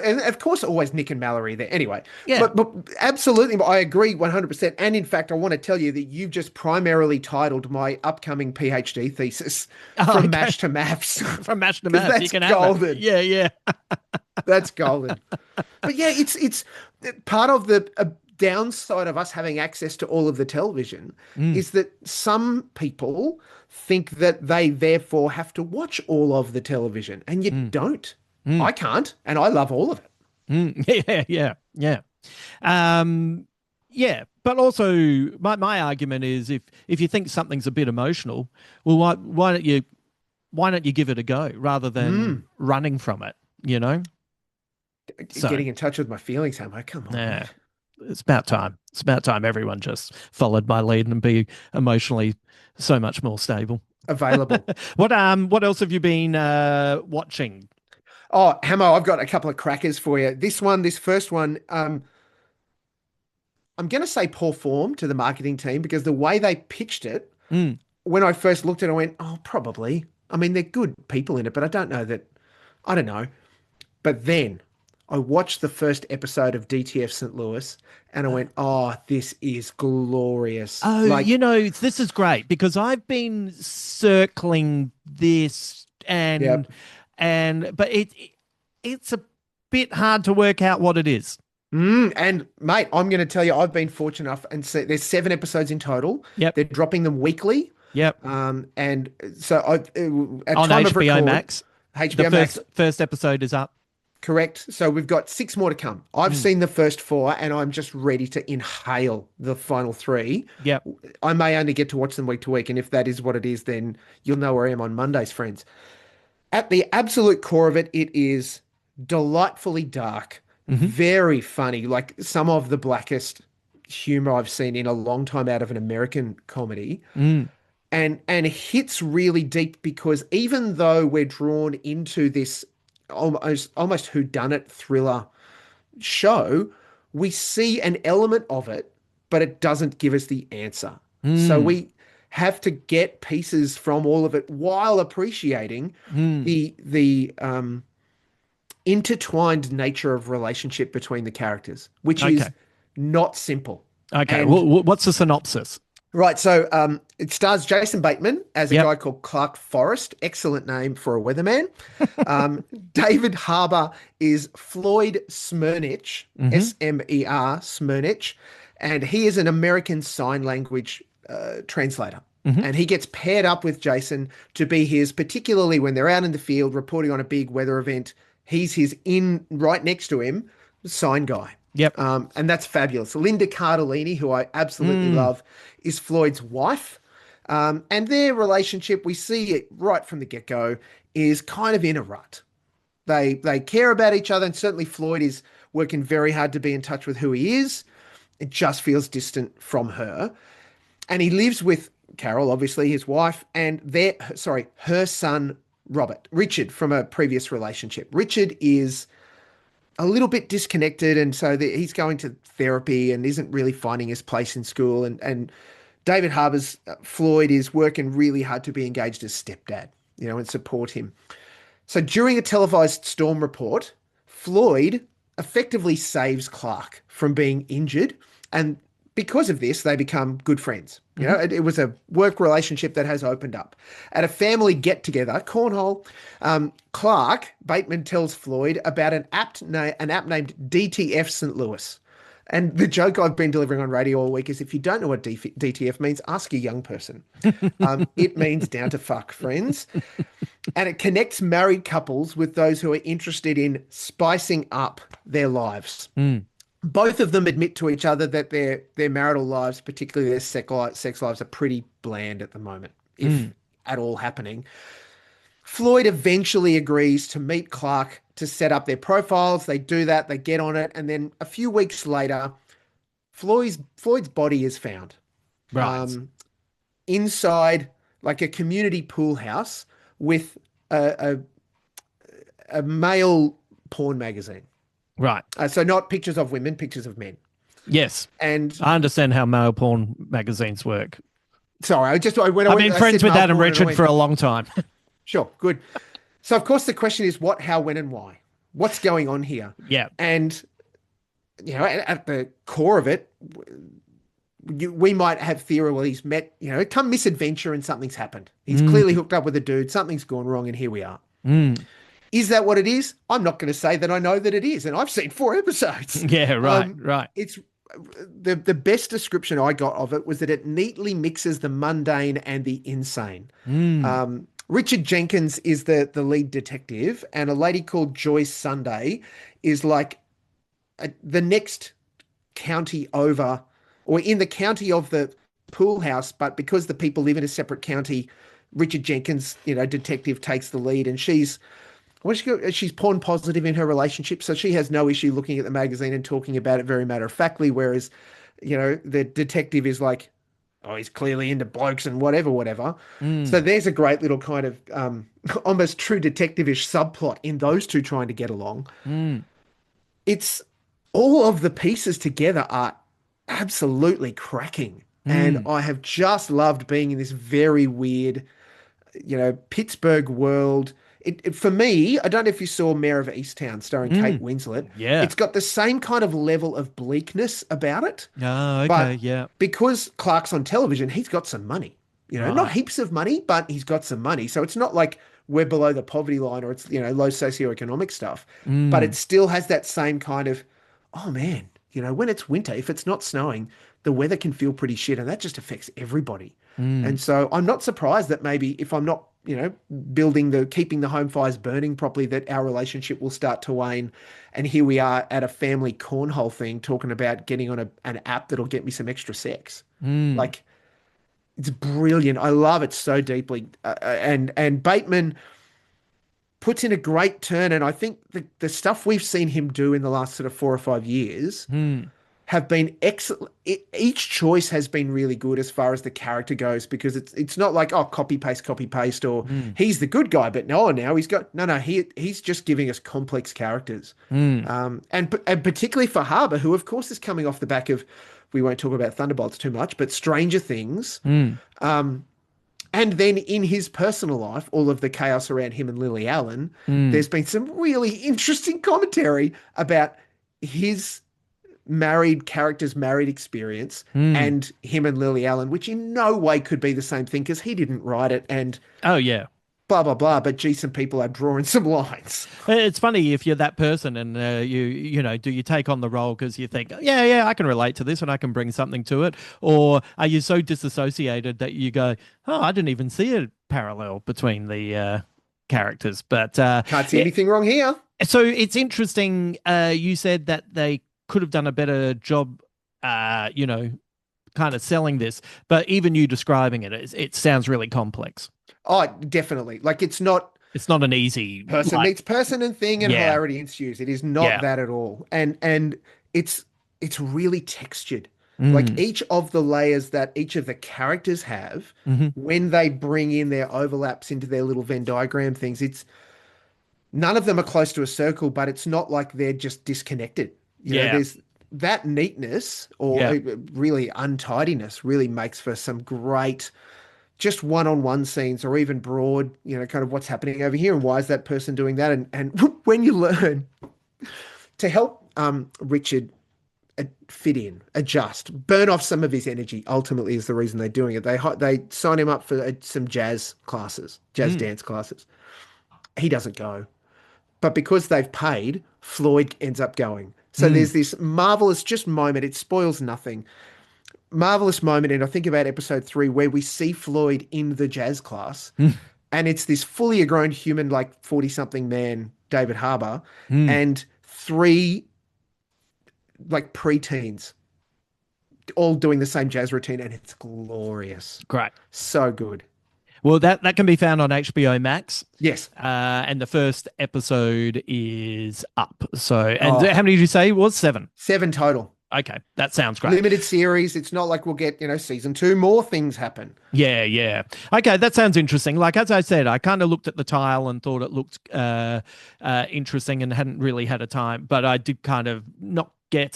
and of course, always Nick and Mallory there. Anyway, yeah. but absolutely, I agree 100%. And in fact, I want to tell you that you've just primarily titled my upcoming PhD thesis Oh, "From okay. Mash to Maths" From Mash to because Math, you that's can have it. golden. Yeah, yeah. That's golden. But yeah, it's part of the downside of us having access to all of the television Mm, is that some people think that they therefore have to watch all of the television, and you mm, don't. mm, I can't, and I love all of it. mm. Yeah, yeah, yeah. Um, yeah, but also my argument is, if you think something's a bit emotional, well, why don't you give it a go rather than Mm. running from it, you know? So, Getting in touch with my feelings, Hamo. Come on, yeah, mate. it's about time. It's about time everyone just followed my lead and be emotionally so much more stable. Available. What else have you been watching? Oh, Hamo, I've got a couple of crackers for you. This first one, I'm going to say poor form to the marketing team because the way they pitched it, Mm, when I first looked at it, I went, oh, probably. I mean, they're good people in it, but I don't know that. I don't know. But then I watched the first episode of DTF St. Louis and I went, oh, this is glorious. oh, Like, this is great because I've been circling this, yep. but it's a bit hard to work out what it is. And mate, I'm going to tell you, I've been fortunate enough, and so there's 7 episodes in total. Yep, They're dropping them weekly. yep. And so at On time of HBO record, Max, the HBO Max, first episode is up. correct. So we've got 6 more to come. I've Mm, seen the first 4, and I'm just ready to inhale the final 3. yep. I may only get to watch them week to week, and if that is what it is, then you'll know where I am on Mondays, friends. At the absolute core of it, it is delightfully dark, Hmm. very funny, like some of the blackest humor I've seen in a long time out of an American comedy. Mm. And hits really deep because even though we're drawn into this almost whodunit thriller show, we see an element of it, but it doesn't give us the answer. So Mm. we have to get pieces from all of it while appreciating Mm. the intertwined nature of relationship between the characters, which is Okay. not simple. Okay. And What's the synopsis? right, so it stars Jason Bateman as a Yep. guy called Clark Forrest. Excellent name for a weatherman. David Harbour is Floyd Smyrnich, Hmm. Smer Smyrnich, and he is an American Sign Language translator. Hmm. And he gets paired up with Jason to be his, particularly when they're out in the field reporting on a big weather event. He's his in right next to him, sign guy. Yep. And that's fabulous. Linda Cardellini, who I absolutely Mm. love, is Floyd's wife. And their relationship, we see it right from the get-go, is kind of in a rut. They care about each other, and certainly Floyd is working very hard to be in touch with who he is. It just feels distant from her. And he lives with Carol, obviously his wife, and her son Richard from a previous relationship. Richard is a little bit disconnected, and so he's going to therapy and isn't really finding his place in school. And David Harbour's Floyd is working really hard to be engaged as stepdad, and support him. So during a televised storm report, Floyd effectively saves Clark from being injured, and because of this, they become good friends. Hmm. It was a work relationship that has opened up. At a family get together, cornhole, Clark Bateman tells Floyd about an app named DTF St. Louis. And the joke I've been delivering on radio all week is if you don't know what DTF means, ask a young person. It means down to fuck, friends. And it connects married couples with those who are interested in spicing up their lives. Mm. Both of them admit to each other that their marital lives, particularly their sex lives, are pretty bland at the moment, if Mm. at all happening. Floyd eventually agrees to meet Clark to set up their profiles. They do that, they get on it, and then a few weeks later, Floyd's body is found Right. um, inside like a community pool house with a male porn magazine. Right. So not pictures of women, pictures of men. Yes. And I understand how male porn magazines work. sorry, I've been I friends said with male Adam porn and I Richard went, for a long time. sure, good. So of course the question is what, how, when, and why. What's going on here? Yeah. And at the core of it, we might have theory. Well, he's met, come misadventure and something's happened. He's clearly Mm. hooked up with a dude. Something's gone wrong, and here we are. Mm. Is that what it is? I'm not going to say that I know that it is, and I've seen 4 episodes. Yeah. Right. Right. It's the best description I got of it was that it neatly mixes the mundane and the insane. Mm. Richard Jenkins is the lead detective, and a lady called Joyce Sunday is like the next county over, or in the county of the pool house, but because the people live in a separate county, Richard Jenkins, detective, takes the lead, and she's porn positive in her relationship, so she has no issue looking at the magazine and talking about it very matter of factly, whereas, the detective is like, oh, he's clearly into blokes and whatever. So Mm. there's a great little kind of almost true detective-ish subplot in those two trying to get along. Mm. It's all of the pieces together are absolutely cracking. And Mm. I have just loved being in this very weird, Pittsburgh world. For me, I don't know if you saw Mayor of Easttown starring Kate Mm. Winslet. Yeah. It's got the same kind of level of bleakness about it, Oh, okay. but Yeah. because Clark's on television, he's got some money. Not Right. heaps of money, but he's got some money. So it's not like we're below the poverty line or it's, low socioeconomic stuff, but it Mm. still has that same kind of, oh man, when it's winter, if it's not snowing, the weather can feel pretty shit, and that just affects everybody. Mm. And so I'm not surprised that maybe if I'm not, keeping the home fires burning properly, that our relationship will start to wane. And here we are at a family cornhole thing talking about getting on an app that'll get me some extra sex. Mm. Like, it's brilliant. I love it so deeply. And Bateman puts in a great turn. And I think the stuff we've seen him do in the last sort of 4 or 5 years, Mm. have been excellent. Each choice has been really good as far as the character goes, because it's not like, oh, copy paste, or Mm, he's the good guy, but no, now he's got no, he's just giving us complex characters, mm, and particularly for Harbour, who of course is coming off the back of, we won't talk about Thunderbolts too much, but Stranger Things, mm, and then in his personal life, all of the chaos around him and Lily Allen. mm, There's been some really interesting commentary about his married experience, mm. and him and Lily Allen, which in no way could be the same thing because he didn't write it, and Oh yeah. blah blah blah. But gee, some people are drawing some lines. It's funny if you're that person and do you take on the role because you think, yeah, yeah, I can relate to this and I can bring something to it, or are you so disassociated that you go, oh, I didn't even see a parallel between the characters? But Can't see anything wrong here. so it's interesting. You said that they could have done a better job, kind of selling this, but even you describing it sounds really complex. Oh, definitely. Like, it's not It's not an easy, person like, meets person and thing and yeah, hilarity ensues. It is not yeah. that at all. And it's really textured. Like, Mm, each of the layers that each of the characters have, hmm. when they bring in their overlaps into their little Venn diagram things, it's none of them are close to a circle, but it's not like they're just disconnected. Yeah, There's that neatness, or yeah. really untidiness, really makes for some great just one-on-one scenes, or even broad, kind of what's happening over here and why is that person doing that. And when you learn to help Richard fit in, adjust, burn off some of his energy, ultimately is the reason they're doing it. They sign him up for some jazz Mm, dance classes. He doesn't go. But because they've paid, Floyd ends up going. So mm, there's this marvelous just moment. It spoils nothing. Marvelous moment. And I think about episode 3 where we see Floyd in the jazz class, mm, and it's this fully grown human, like 40 something man, David Harbour, mm. and 3 like preteens all doing the same jazz routine. And it's glorious. Great. So good. Well, that can be found on HBO Max, Yes. and the first episode is up. So, and Oh, how many did you say it was? 7. 7 total. Okay, that sounds great. Limited series. It's not like we'll get, season 2, more things happen. Yeah, yeah. Okay, that sounds interesting. Like as I said, I kind of looked at the tile and thought it looked interesting and hadn't really had a time, but I did kind of not get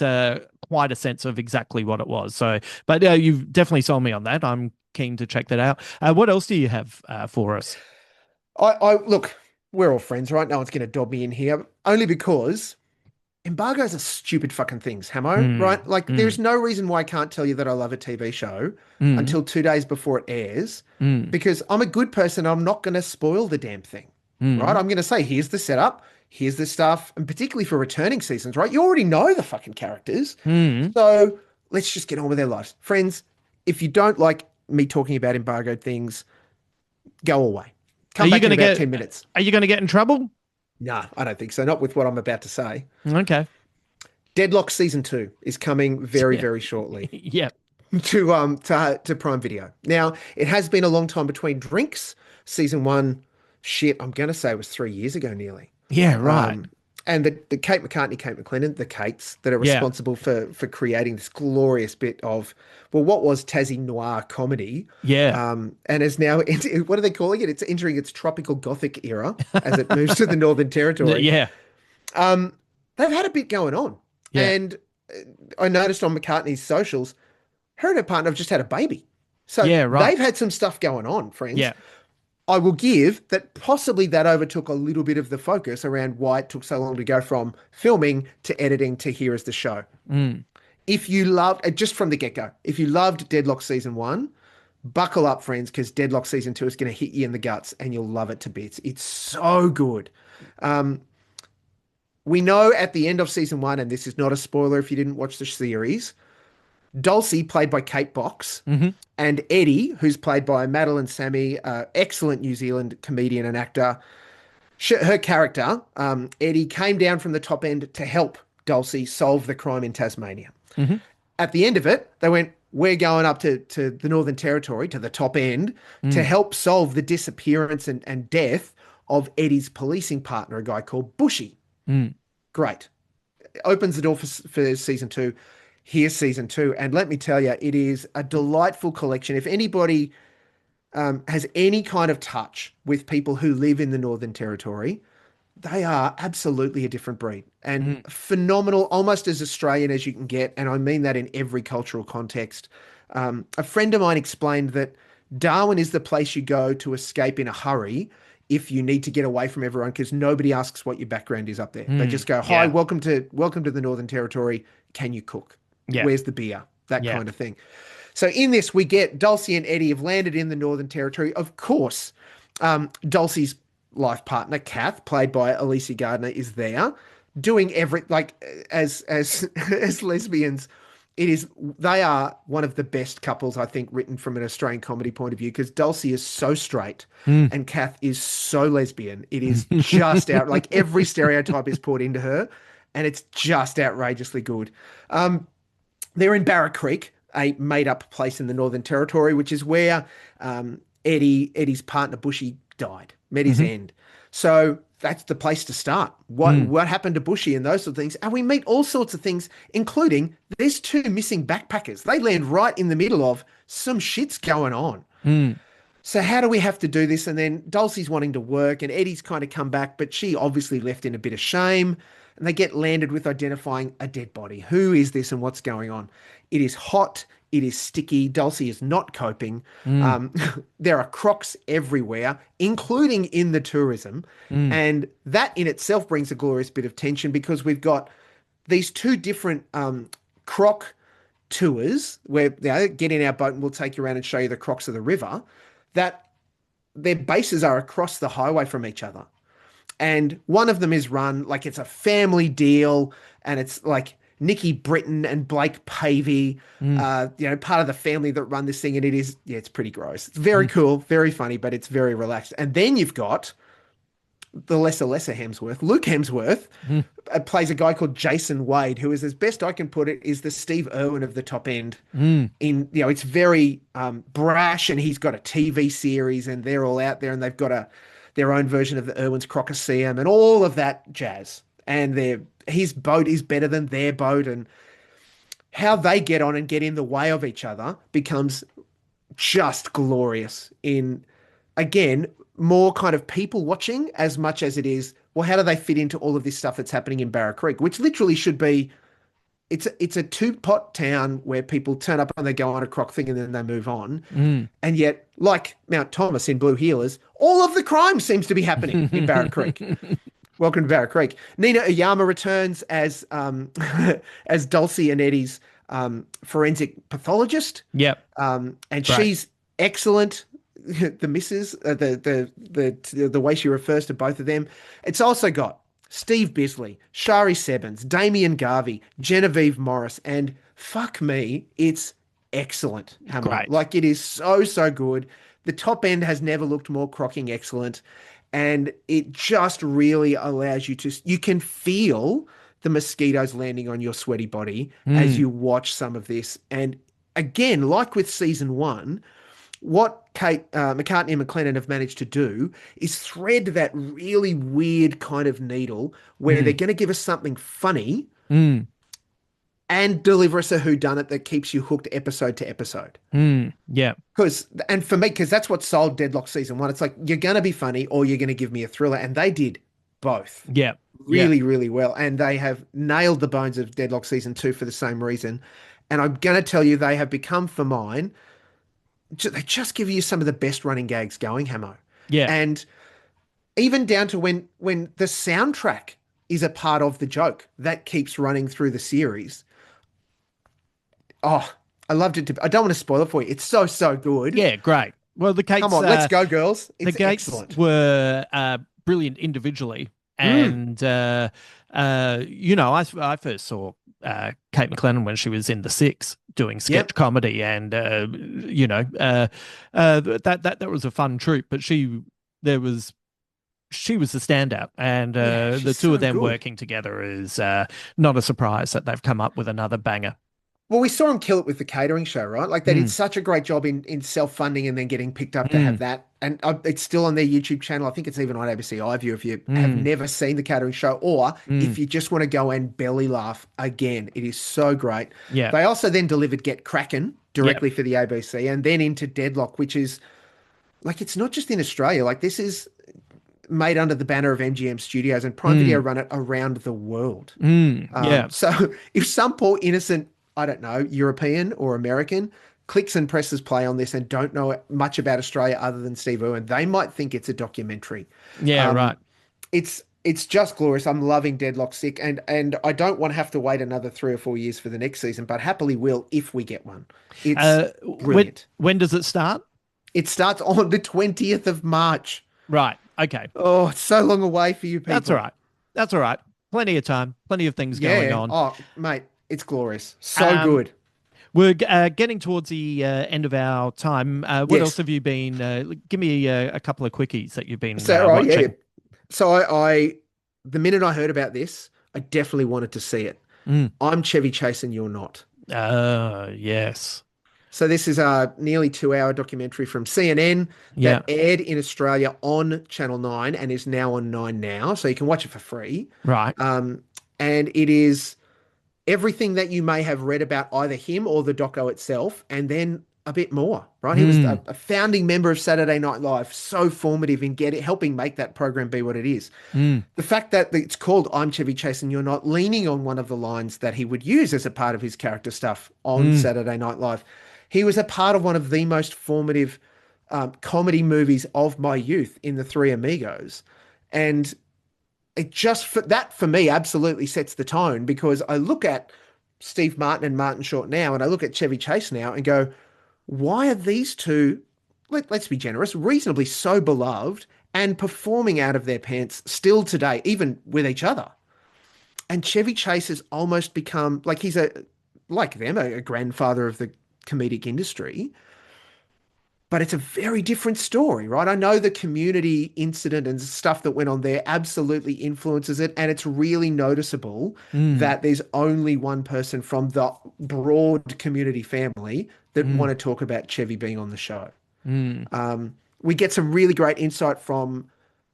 quite a sense of exactly what it was. So, but you've definitely sold me on that. I'm keen to check that out. What else do you have for us? I look, we're all friends, right? No one's going to dob me in here, only because embargoes are stupid fucking things, Hamo, Mm, right? Like, mm, there's no reason why I can't tell you that I love a TV show mm, until 2 days before it airs, mm, because I'm a good person. I'm not going to spoil the damn thing, right? mm, I'm going to say, here's the setup, here's the stuff, and particularly for returning seasons, right? You already know the fucking characters. mm. So let's just get on with their lives. Friends, if you don't like me talking about embargoed things, go away. Are Come you back in gonna about get? 10 minutes. Are you gonna get in trouble? Nah, I don't think so. Not with what I'm about to say. Okay. Deadlock season 2 is coming very, Yeah. very shortly Yeah. to Prime Video. Now, it has been a long time between drinks. Season 1, shit, I'm gonna say it was 3 years ago nearly. Yeah. Right. Um, and the Kate McCartney, Kate McLennan, the Kates that are Yeah. responsible for creating this glorious bit of, well, what was Tassie noir comedy, Yeah. and is now what are they calling it? It's entering its tropical gothic era as it moves to the Northern Territory. Yeah. Um, they've had a bit going on, Yeah. and I noticed on McCartney's socials, her and her partner have just had a baby, so Yeah. Right. they've had some stuff going on, friends. Yeah. I will give that possibly that overtook a little bit of the focus around why it took so long to go from filming to editing to here is the show. Mm. If you loved, just from the get-go, if you loved Deadlock season 1, buckle up, friends, because Deadlock season 2 is going to hit you in the guts and you'll love it to bits. It's so good. Um, we know at the end of season 1, and this is not a spoiler if you didn't watch the series, Dulcie, played by Kate Box, Hmm. and Eddie, who's played by Madeline Sammy, excellent New Zealand comedian and actor. Her character, Eddie, came down from the top end to help Dulcie solve the crime in Tasmania. Hmm. At the end of it, they went, we're going up to the Northern Territory, to the top end, to Mm. help solve the disappearance and death of Eddie's policing partner, a guy called Bushy. Mm. Great. Opens the door for season 2. here's season two. And let me tell you, it is a delightful collection. If anybody has any kind of touch with people who live in the Northern Territory, they are absolutely a different breed and Mm, phenomenal, almost as Australian as you can get. And I mean that in every cultural context. A friend of mine explained that Darwin is the place you go to escape in a hurry if you need to get away from everyone because nobody asks what your background is up there. They just go, "Hi, yeah, welcome to the Northern Territory. Can you cook? yeah, Where's the beer?" That yeah. kind of thing. So in this, we get Dulcie and Eddie have landed in the Northern Territory. Of course, Dulcie's life partner, Kath, played by Alicia Gardner, is there doing every like as as lesbians. It is they are one of the best couples I think written from an Australian comedy point of view because Dulcie is so straight Mm. and Kath is so lesbian. It is just out like every stereotype is poured into her, and it's just outrageously good. They're in Barra Creek, a made-up place in the Northern Territory, which is where Eddie's partner Bushy died, met his Hmm. end. So that's the place to start. What Mm. what happened to Bushy and those sort of things, and we meet all sorts of things, including there's two missing backpackers. They land right in the middle of some shit's going on. Mm. So how do we have to do this? And then Dulcie's wanting to work, and Eddie's kind of come back, but she obviously left in a bit of shame. And they get landed with identifying a dead body. Who is this and what's going on? It is hot. It is sticky. Dulcie is not coping. Mm. Um, there are crocs everywhere, including in the tourism. Mm. And that in itself brings a glorious bit of tension because we've got these two different croc tours where get in our boat and we'll take you around and show you the crocs of the river that their bases are across the highway from each other. And one of them is run like it's a family deal, and it's like Nikki Britton and Blake Pavey, Mm. part of the family that run this thing. And it is, yeah, it's pretty gross. It's very Mm. cool, very funny, but it's very relaxed. And then you've got the lesser Hemsworth, Luke Hemsworth, Mm. plays a guy called Jason Wade, who is, as best I can put it, is the Steve Irwin of the top end. Mm. It's very brash, and he's got a TV series, and they're all out there, and they've got their own version of the Irwin's Crocosseum and all of that jazz. And his boat is better than their boat, and how they get on and get in the way of each other becomes just glorious in, again, more kind of people watching as much as it is, well, how do they fit into all of this stuff that's happening in Barra Creek, which literally should be, it's a two-pot town where people turn up and they go on a croc thing and then they move on. Mm. And yet, like Mount Thomas in Blue Heelers, all of the crime seems to be happening in Barra Creek. Welcome to Barra Creek. Nina Oyama returns as as Dulcie and Eddie's forensic pathologist. Yep. And Right. she's excellent. The missus, the way she refers to both of them. It's also got Steve Bisley, Shari Sebbins, Damien Garvey, Genevieve Morris, and fuck me, it's excellent. Hammer. Great. Like it is so good. The top end has never looked more crocking excellent, and it just really allows you can feel the mosquitoes landing on your sweaty body as Mm. you watch some of this. And again, like with season one, what Kate McCartney and McLennan have managed to do is thread that really weird kind of needle where they're Mm. going to give us something funny Mm. and deliver us a whodunit that keeps you hooked episode to episode. Mm. Yeah. And for me, because that's what sold Deadlock season one. It's like you're going to be funny or you're going to give me a thriller, and they did both Yeah. Yeah. really, really well. And they have nailed the bones of Deadlock season two for the same reason. And I'm going to tell you, they have become for mine. They just give you some of the best running gags going, Hamo. Yeah. And even down to when the soundtrack is a part of the joke that keeps running through the series. Oh, I loved it. I don't want to spoil it for you. It's so good. Yeah. Great. Well, the Gates. Come on, let's go, girls. The It's Gates excellent. were brilliant individually, and I first saw Kate McLennan when she was in The Six doing sketch Yep. comedy, and that was a fun troupe. But she was the standout, and Yeah, the she's two so of them good. working together is not a surprise that they've come up with another banger. Well, we saw him kill it with the catering show, right? Like they did Mm, such a great job in self-funding and then getting picked up to have mm, that. And it's still on their YouTube channel. I think it's even on ABC iView if you have mm, never seen the catering show, or if mm. you just want to go and belly laugh again. It is so great. Yeah, They also then delivered Get Kraken yeah. directly for the ABC and then into Deadlock, which is like it's not just in Australia. Like this is made under the banner of MGM Studios, and Prime Video Mm, run it around the world. yeah. So if some poor innocent, I don't know, European or American clicks and presses play on this and don't know much about Australia other than Steve Irwin, they might think it's a documentary. Yeah, Um, right. it's just glorious. I'm loving Deadlock Sick, and I don't want to have to wait another 3 or 4 years for the next season, but happily will if we get one. It's When brilliant. does it start? It starts on the 20th of March. Right. Okay. Oh, it's so long away for you That's all people. right. That's all right. Plenty of time. Plenty of things going Yeah. on. Oh, mate, it's glorious. So Um, good. we're getting towards the end of our time. What else Yes. have you been? Give me a couple of quickies that you've been So, right, yeah, yeah. watching. So the minute I heard about this, I definitely wanted to see it. Mm. I'm Chevy Chase and you're not. Yes. So this is a nearly 2 hour documentary from CNN Yeah. that aired in Australia on Channel 9 and is now on 9 Now. So you can watch it for free. Right. Um, and it is everything that you may have read about either him or the doco itself, and then a bit more, right? He was Mm. a founding member of Saturday Night Live, so formative in helping make that program be what it is. Mm. The fact that it's called I'm Chevy Chase and You're Not, leaning on one of the lines that he would use as a part of his character stuff on Mm. Saturday Night Live. He was a part of one of the most formative comedy movies of my youth in The Three Amigos. And it just that for me absolutely sets the tone, because I look at Steve Martin and Martin Short now, and I look at Chevy Chase now and go, why are these two, let's be generous, reasonably so beloved and performing out of their pants still today, even with each other? And Chevy Chase has almost become like he's like them, a grandfather of the comedic industry. But it's a very different story, right? I know the community incident and stuff that went on there absolutely influences it. And it's really noticeable Mm. that there's only one person from the broad community family that want Mm. to talk about Chevy being on the show. Mm. We get some really great insight from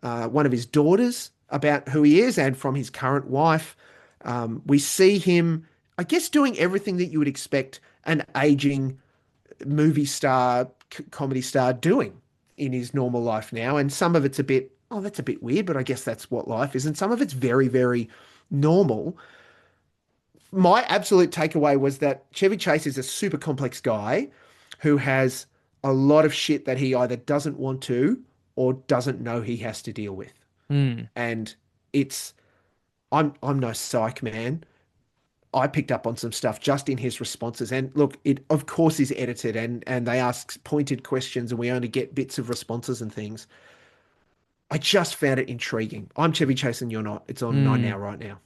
one of his daughters about who he is and from his current wife. We see him, I guess, doing everything that you would expect an aging movie star, comedy star doing in his normal life now. And some of it's a bit, oh, that's a bit weird, but I guess that's what life is. And some of it's very, very normal. My absolute takeaway was that Chevy Chase is a super complex guy who has a lot of shit that he either doesn't want to or doesn't know he has to deal with. Mm. And it's, I'm no psych, man. I picked up on some stuff just in his responses. And look, it of course is edited and they ask pointed questions and we only get bits of responses and things. I just found it intriguing. I'm Chevy Chase and you're not. It's on 9 Mm. Now right now.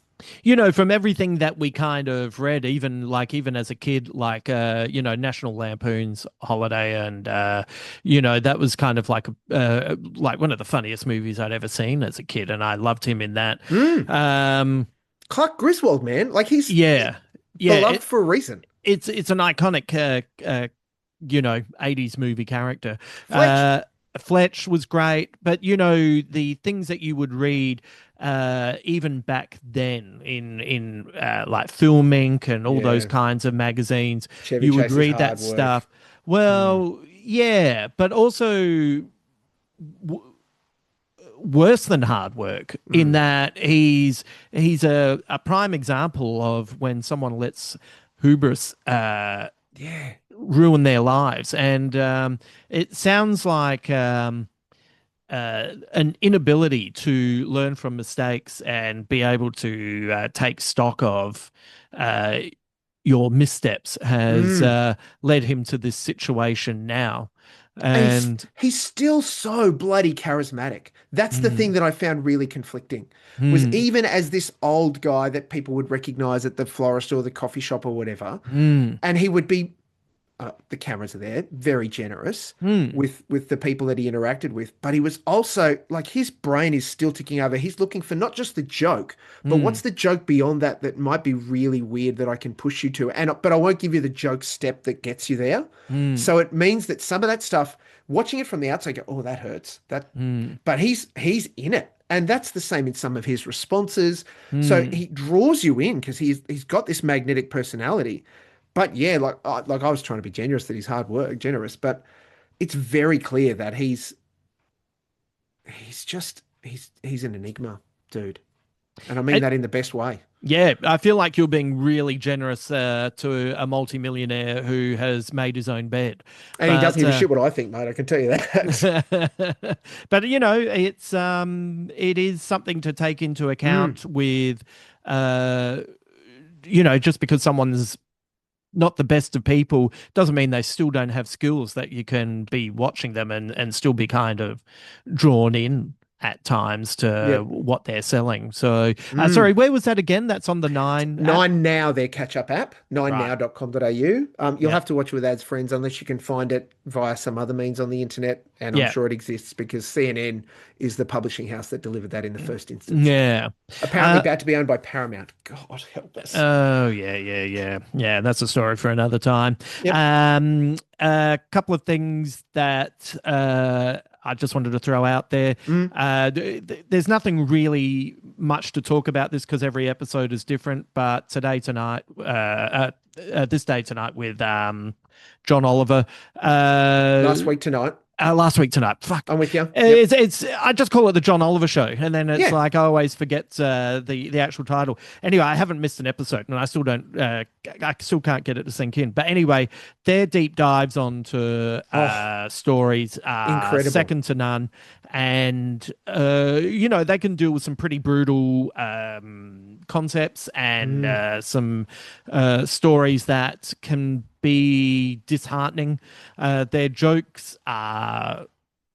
From everything that we kind of read, even as a kid, National Lampoon's Holiday, and that was kind of like one of the funniest movies I'd ever seen as a kid, and I loved him in that. Mm. Um, Clark Griswold, man. Like he's yeah, yeah, beloved for a reason. it's an iconic 80s movie character. Fletch. Fletch was great, but the things that you would read even back then in like Film Inc. and all those Yeah. kinds of magazines, Chevy you would Chase is read that hard work. stuff. Mm. Well, yeah, but also worse than hard work in Mm. that he's a prime example of when someone lets hubris Yeah. ruin their lives. And it sounds like an inability to learn from mistakes and be able to take stock of uh, your missteps has Mm. led him to this situation now. And he's And he's still so bloody charismatic. That's the thing mm, that I found really conflicting. Was mm, even as this old guy that people would recognize at the florist or the coffee shop or whatever, mm, and he would be the cameras are there, very generous Hmm. with the people that he interacted with. But he was also like his brain is still ticking over. He's looking for not just the joke, but Hmm. what's the joke beyond that that might be really weird that I can push you to. And but I won't give you the joke step that gets you there. Hmm. So it means that some of that stuff, watching it from the outside, go, oh, that hurts. That, Hmm. but he's in it. And that's the same in some of his responses. So Hmm. he draws you in because he's got this magnetic personality. But yeah, like I was trying to be generous that he's hard work, generous, but it's very clear that he's an enigma, dude. And I mean that in the best way. Yeah, I feel like you're being really generous to a multimillionaire who has made his own bed. And he doesn't But give a shit what I think, mate. I can tell you that. but it is something to take into Mm, account with uh just because someone's not the best of people doesn't mean they still don't have skills that you can be watching them and still be kind of drawn in at times to yep. what they're selling. So, sorry, Mm. where was that again? That's on the Nine app, Nine Now, their catch-up app, right? ninenow.com.au. You'll Yeah, have to watch it with ads, friends, unless you can find it via some other means on the internet. And I'm yeah, sure it exists because CNN is the publishing house that delivered that in the first instance. yeah. Apparently Uh, about to be owned by Paramount. God help us. oh yeah, yeah, yeah, yeah. That's a story for another time. Yep. A couple of things that I just wanted to throw out there. Mm, There's nothing really much to talk about this because every episode is different. But this day tonight with John Oliver. last Uh, week tonight. Last week tonight. Fuck. I'm with you. Yep. It's I just call it the John Oliver show, and then it's Yeah. like I always forget the actual title. Anyway, I haven't missed an episode, and I still don't I still can't get it to sink in. But anyway, their deep dives onto Oh, stories are incredible. second to none, and they can deal with some pretty brutal concepts and Mm, some stories that can be disheartening. Their jokes are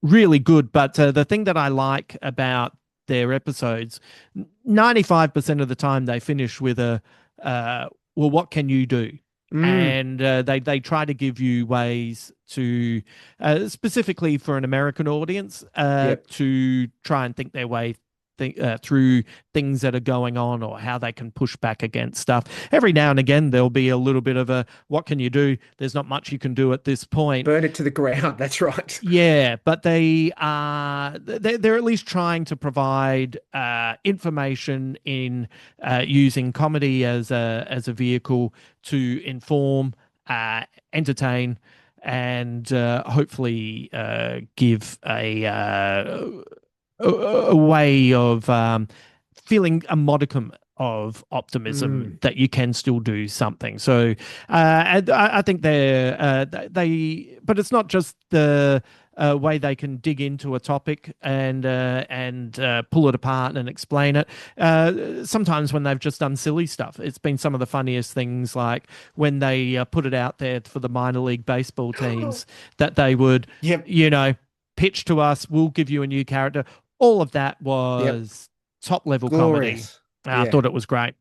really good, but the thing that I like about their episodes, 95% of the time they finish with well, what can you do? mm, And they try to give you ways to, specifically for an American audience, yep. to try and think their way through things that are going on or how they can push back against stuff. Every now and again, there'll be a little bit of a, what can you do? There's not much you can do at this point. Burn it to the ground. That's right. Yeah, but they're at least trying to provide information in using comedy as a vehicle to inform, entertain, and hopefully give a way of feeling a modicum of optimism Mm, that you can still do something. So, and I think but it's not just the way they can dig into a topic and pull it apart and explain it. Sometimes when they've just done silly stuff, it's been some of the funniest things, like when they put it out there for the minor league baseball teams that they would, yep. you know, pitch to us, we'll give you a new character. All of that Yep. was top level comedy. Glorious. I Yeah. thought it was great.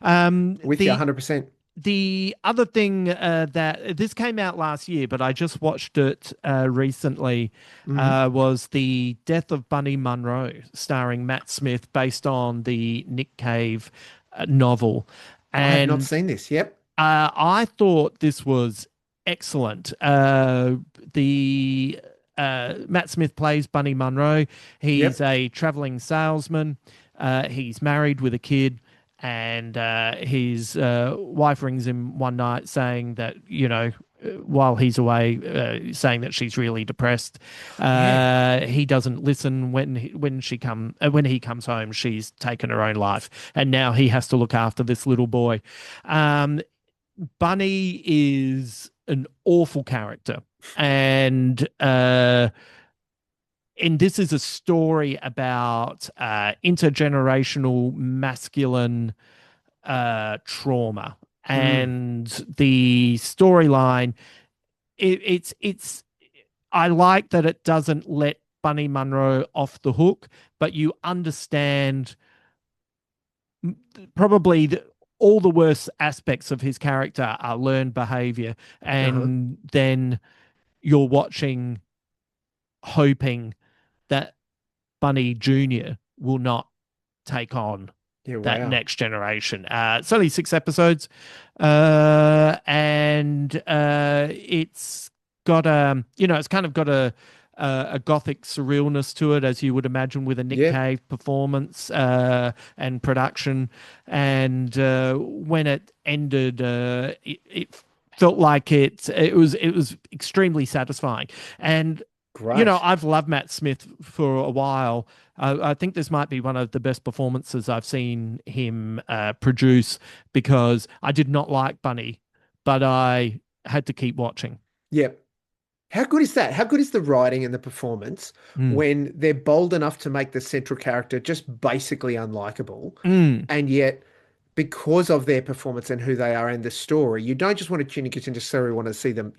Um, With you the 100%. the other thing that this came out last year, but I just watched it recently, Mm. was the Death of Bunny Munro, starring Matt Smith, based on the Nick Cave novel. I have not And seen this. Yep. I thought this was excellent. The Matt Smith plays Bunny Munro. He's Yep. a traveling salesman. He's married with a kid, and his wife rings him one night saying that, while he's away, saying that she's really depressed. Yeah. He doesn't listen when he comes home. She's taken her own life, and now he has to look after this little boy. Um, Bunny is an awful character, and this is a story about intergenerational masculine trauma, Mm. and the storyline. It's I like that it doesn't let Bunny Munro off the hook, but you understand probably all the worst aspects of his character are learned behavior, Uh-huh. and then you're watching, hoping that Bunny Jr. will not take on Yeah, that wow. next generation. It's only 6 episodes, and it's got it's kind of got a gothic surrealness to it, as you would imagine, with a Nick Yep. Cave performance and production. And when it ended, it felt like it was extremely satisfying. And Great. I've loved Matt Smith for a while. I think this might be one of the best performances I've seen him produce, because I did not like Bunny, but I had to keep watching. Yep. How good is that? How good is the writing and the performance Mm. when they're bold enough to make the central character just basically unlikable, Mm. and yet because of their performance and who they are and the story, you don't just want to tune in because you necessarily want to see them,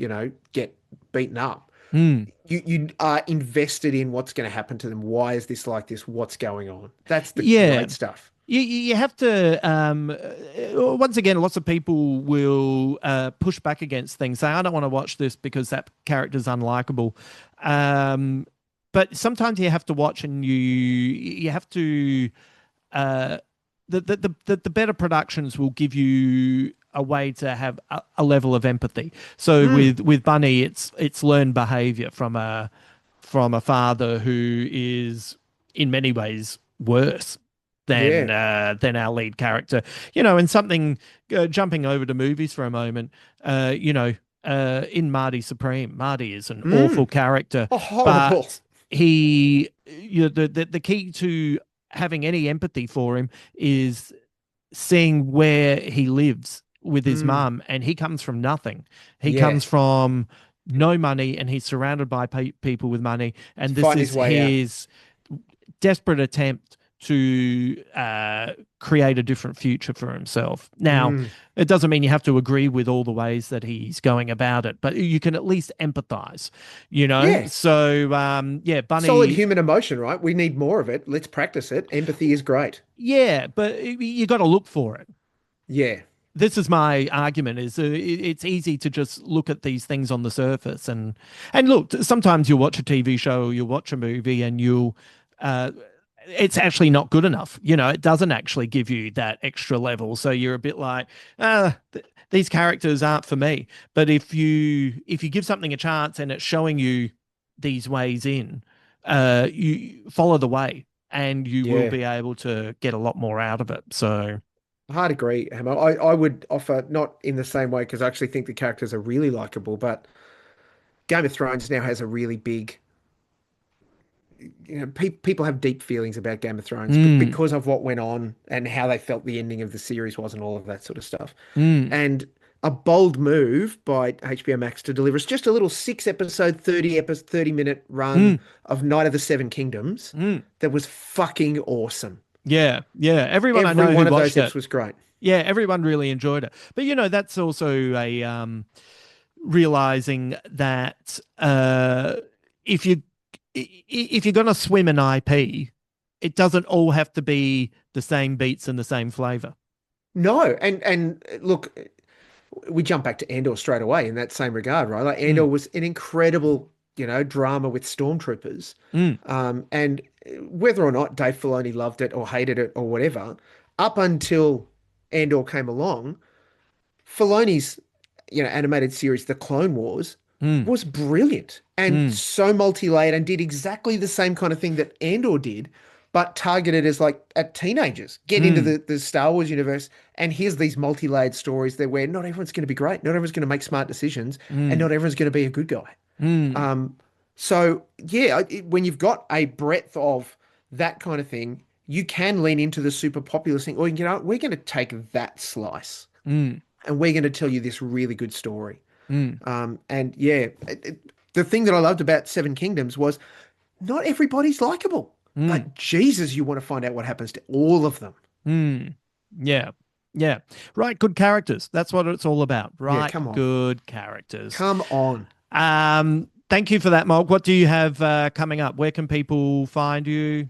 get beaten up. Mm. You are invested in what's going to happen to them. Why is this like this? What's going on? That's the Yeah. great stuff. You have to once again, lots of people will push back against things, say I don't want to watch this because that character's unlikable. um, but sometimes you have to watch, and you have to uh, the better productions will give you a way to have a level of empathy. So Mm, with Bunny, it's learned behavior from a father who is in many ways worse yeah. than our lead character. And something, jumping over to movies for a moment. In Marty Supreme, Marty is an awful Mm. character, Oh, horrible. but the key to having any empathy for him is seeing where he lives with his Mm, mum, and he comes from nothing. He yeah. comes from no money, and he's surrounded by people with money, He's and this fighting his is way out. his desperate attempt to create a different future for himself. Now, Mm, it doesn't mean you have to agree with all the ways that he's going about it, but you can at least empathize, yeah. So, yeah, Solid Bunny, human emotion, right? We need more of it. Let's practice it. Empathy is great. yeah, but you got to look for it. Yeah. This is my argument: is it's easy to just look at these things on the surface, and look, sometimes you'll watch a TV show or you'll watch a movie, and you'll uh it's actually not good enough. It doesn't actually give you that extra level, so you're a bit like, these characters aren't for me. But if you give something a chance and it's showing you these ways in, you follow the way, and you will Yeah. be able to get a lot more out of it. So Hard agree, Hammer. I would offer not in the same way because I actually think the characters are really likable, but Game of Thrones now has a really big, people have deep feelings about Game of Thrones, but mm, because of what went on and how they felt the ending of the series was and all of that sort of stuff. mm. And a bold move by HBO Max to deliver us just a little 6 episode, 30-minute run Mm, of Night of the Seven Kingdoms mm. that was fucking awesome. Yeah, yeah. Everyone I Every know who one of watched those it, episodes was great. yeah, everyone really enjoyed it. But that's also a realizing that if you if you're gonna swim an IP, it doesn't all have to be the same beats and the same flavor. No, and look, we jump back to Andor straight away in that same regard, right? Like Andor Mm, was an incredible, drama with stormtroopers. mm, And whether or not Dave Filoni loved it or hated it or whatever, up until Andor came along, Filoni's, animated series, The Clone Wars, mm, was brilliant and mm, so multi-layered and did exactly the same kind of thing that Andor did, but targeted as like at teenagers. Get into mm, the Star Wars universe, and here's these multi-layered stories there where not everyone's going to be great, not everyone's going to make smart decisions, and mm, not everyone's going to be a good guy. mm, Um, so yeah, when you've got a breadth of that kind of thing, you can lean into the super popular thing, or we're going to take that slice mm, and we're going to tell you this really good story. mm, And yeah, the thing that I loved about Seven Kingdoms was not everybody's likable, mm, but Jesus, you want to find out what happens to all of them. mm. Yeah. Yeah. Right, good characters. That's what it's all about. Yeah, Right, come on. good characters. Come on. Thank you for that, Molk. What do you have coming up? Where can people find you?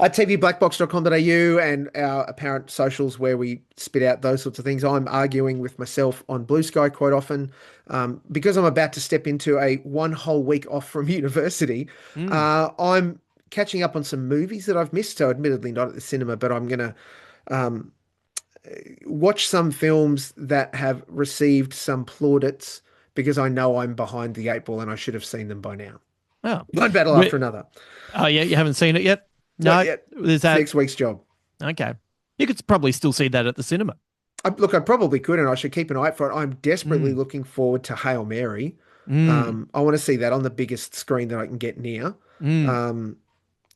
tvblackbox.com.au and our apparent socials where we spit out those sorts of things. I'm arguing with myself on Blue Sky quite often because I'm about to step into a one whole week off from university. Mm. I'm catching up on some movies that I've missed. So, admittedly, not at the cinema, but I'm going to um, watch some films that have received some plaudits because I know I'm behind the eight ball and I should have seen them by now. Oh, One battle after another. oh yeah, you haven't seen it yet? Not No, yet. there's It's that. next week's job. Okay, you could probably still see that at the cinema. Look, I probably could, and I should keep an eye out for it. I'm desperately Mm. looking forward to Hail Mary. Mm. I want to see that on the biggest screen that I can get near. Mm. Um,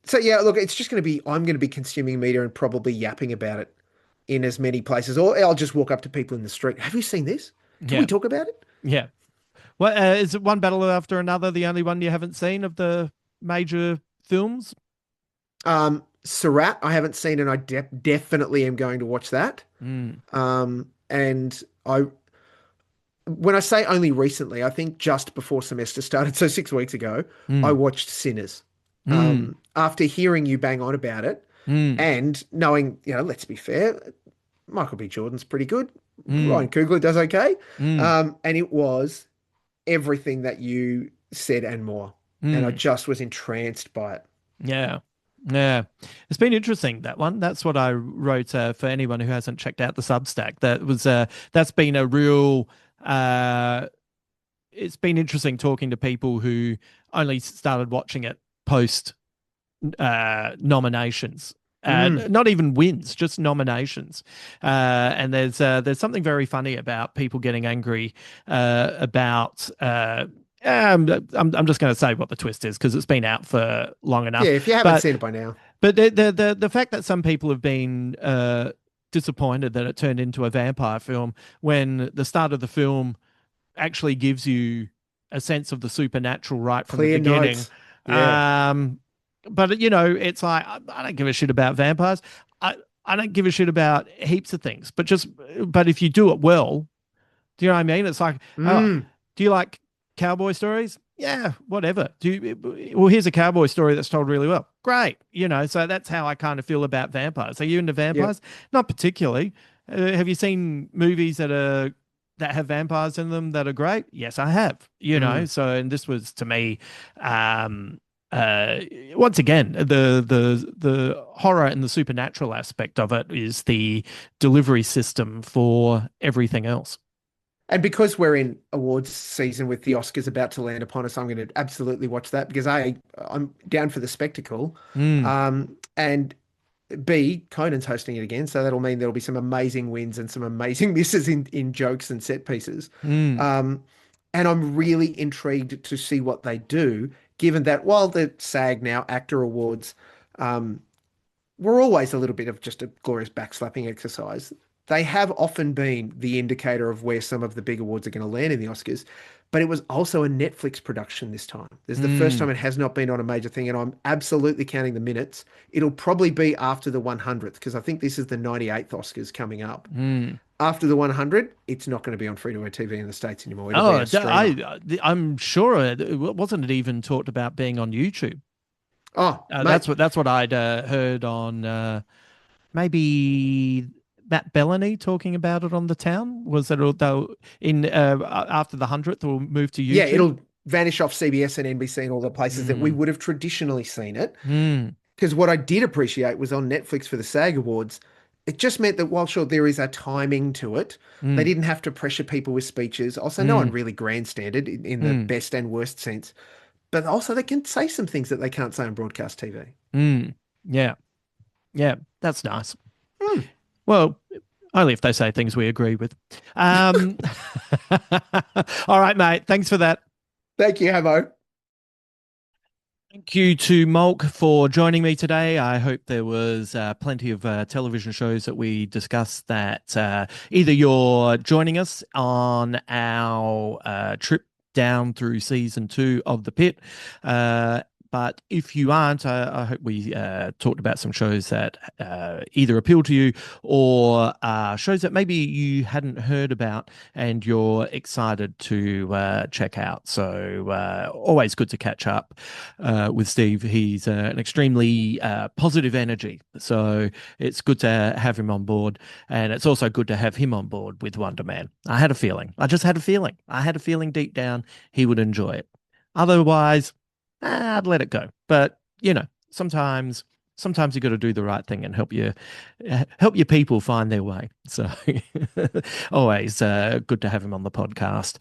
so yeah, look, it's just going to be, I'm going to be consuming media and probably yapping about it in as many places, or I'll just walk up to people in the street. Have you seen this? Can we Yeah, talk about it? yeah. Well, is it one battle after another the only one you haven't seen of the major films? Surat, I haven't seen, and I definitely am going to watch that. Mm. And when I say only recently, I think just before semester started, so 6 weeks ago, I Mm. watched Sinners. Mm. After hearing you bang on about it Mm. and knowing, let's be fair, Michael B. Jordan's pretty good. Mm. Ryan Coogler does okay. Mm. And it was everything that you said and more. And I Mm. just was entranced by it. Yeah. Yeah. It's been interesting, that one. That's what I wrote for anyone who hasn't checked out the Substack. That's been a real it's been interesting talking to people who only started watching it post nominations. Mm. Not even wins, just nominations. And there's something very funny about people getting angry about. I'm just going to say what the twist is because it's been out for long Yeah, enough. if you haven't But seen it by now. the fact that some people have been disappointed that it turned into a vampire film when the start of the film actually gives you a sense of the supernatural right from the Clear beginning. notes. Yeah. Um, but it's like I don't give a shit about vampires. I don't give a shit about heaps of things. But if you do it well, do you know what I mean? It's like, oh, Mm. do you like cowboy stories? Yeah, whatever. Well, here's a cowboy story that's told really well. Great. So that's how I kind of feel about vampires. Are you into Yep. vampires? Not particularly. Have you seen movies that have vampires in them that are great? Yes, I have. Mm. So and this was to me, um, uh, once again, the horror and the supernatural aspect of it is the delivery system for everything else. And because we're in awards season with the Oscars about to land upon us, I'm going to absolutely watch that because I'm down for the spectacle. Mm. And B, Conan's hosting it again, so that'll mean there'll be some amazing wins and some amazing misses in jokes and set pieces. Mm. Um, and I'm really intrigued to see what they do, given that while the SAG now Actor Awards um, were always a little bit of just a glorious backslapping exercise, they have often been the indicator of where some of the big awards are going to land in the Oscars. But it was also a Netflix production this time. This is the first Mm. time it has not been on a major thing, and I'm absolutely counting the minutes. It'll probably be after the 100th because I think this is the 98th Oscars coming up. Mm. After the 100, it's not going to be on free-to-air TV in the States anymore. It'll be Oh, a streamer. I'm sure it wasn't it even talked about being on YouTube. Oh, mate. That's what I'd heard on maybe Matt Bellany talking about it on the town. Was that they'll in after the 100th will move to Yeah, YouTube? it'll vanish off CBS and NBC and all the places that we Mm. would have traditionally seen it. Mm. Because what I did appreciate was on Netflix for the SAG Awards, it just meant that while sure there is a timing to it, they Mm. didn't have to pressure people with speeches. Also, no one Mm. really grandstanded in the Mm. best and worst sense. But also they can say some things that they can't say on broadcast TV. Mm. Yeah. Yeah. That's nice. Hmm. Well, only if they say things we agree with. Um, all right, mate. Thanks for that. Thank you, Hamo. Thank you to Molk for joining me today. I hope there was plenty of television shows that we discussed that either you're joining us on our trip down through season 2 of The Pit, But if you aren't, I hope we talked about some shows that either appeal to you or shows that maybe you hadn't heard about and you're excited to check out. So always good to catch up with Steve. He's an extremely positive energy. So it's good to have him on board. And it's also good to have him on board with Wonder Man. I had a feeling. I just had a feeling. I had a feeling deep down he would enjoy it. Otherwise, I'd let it go. But sometimes you got to do the right thing and help your people find their way. So always good to have him on the podcast.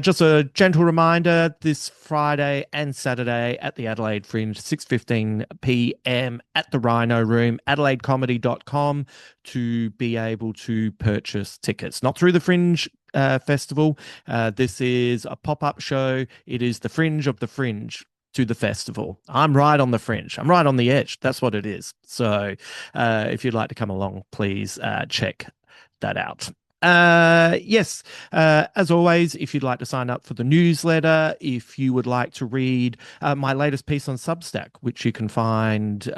Just a gentle reminder: this Friday and Saturday at the Adelaide Fringe, 6:15 p.m. at the Rhino Room, AdelaideComedy.com, to be able to purchase tickets. Not through the Fringe Festival. This is a pop-up show. It is the Fringe of the Fringe to the festival. I'm right on the fringe. I'm right on the edge. That's what it is. So if you'd like to come along, please check that out. Yes, as always, if you'd like to sign up for the newsletter, if you would like to read my latest piece on Substack, which you can find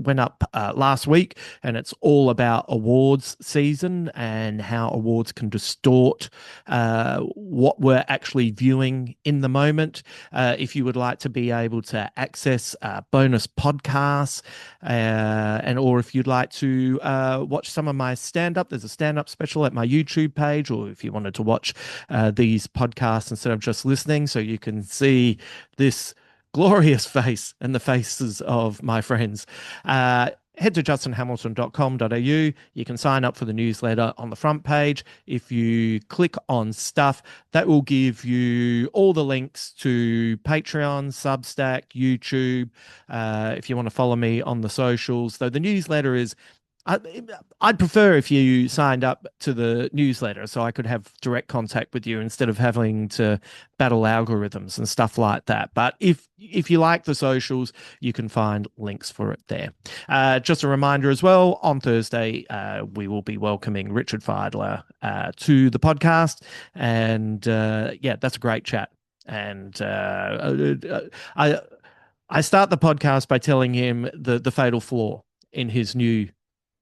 went up last week, and it's all about awards season and how awards can distort what we're actually viewing in the moment. If you would like to be able to access bonus podcasts, or if you'd like to watch some of my stand-up, there's a stand-up special at my YouTube page, or if you wanted to watch these podcasts instead of just listening, so you can see this glorious face and the faces of my friends. Head to justinhamilton.com.au. You can sign up for the newsletter on the front page. If you click on stuff, that will give you all the links to Patreon, Substack, YouTube. If you want to follow me on the socials, though the newsletter is I'd prefer if you signed up to the newsletter so I could have direct contact with you instead of having to battle algorithms and stuff like that. But if you like the socials, you can find links for it there. Just a reminder as well, on Thursday, we will be welcoming Richard Feidler to the podcast. And yeah, that's a great chat. And I start the podcast by telling him the fatal flaw in his new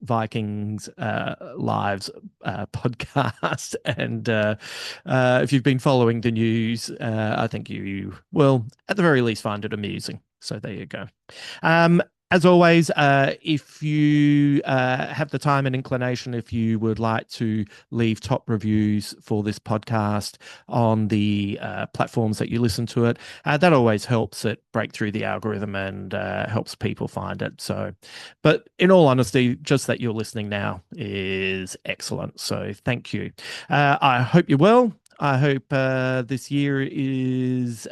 Vikings Lives podcast. And if you've been following the news, I think you will, at the very least, find it amusing. So there you go. As always, if you have the time and inclination, if you would like to leave top reviews for this podcast on the platforms that you listen to it, that always helps it break through the algorithm and helps people find it. So, but in all honesty, just that you're listening now is excellent. So thank you. I hope you're well. I hope this year is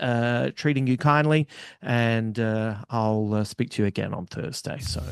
treating you kindly, and I'll speak to you again on Thursday. So.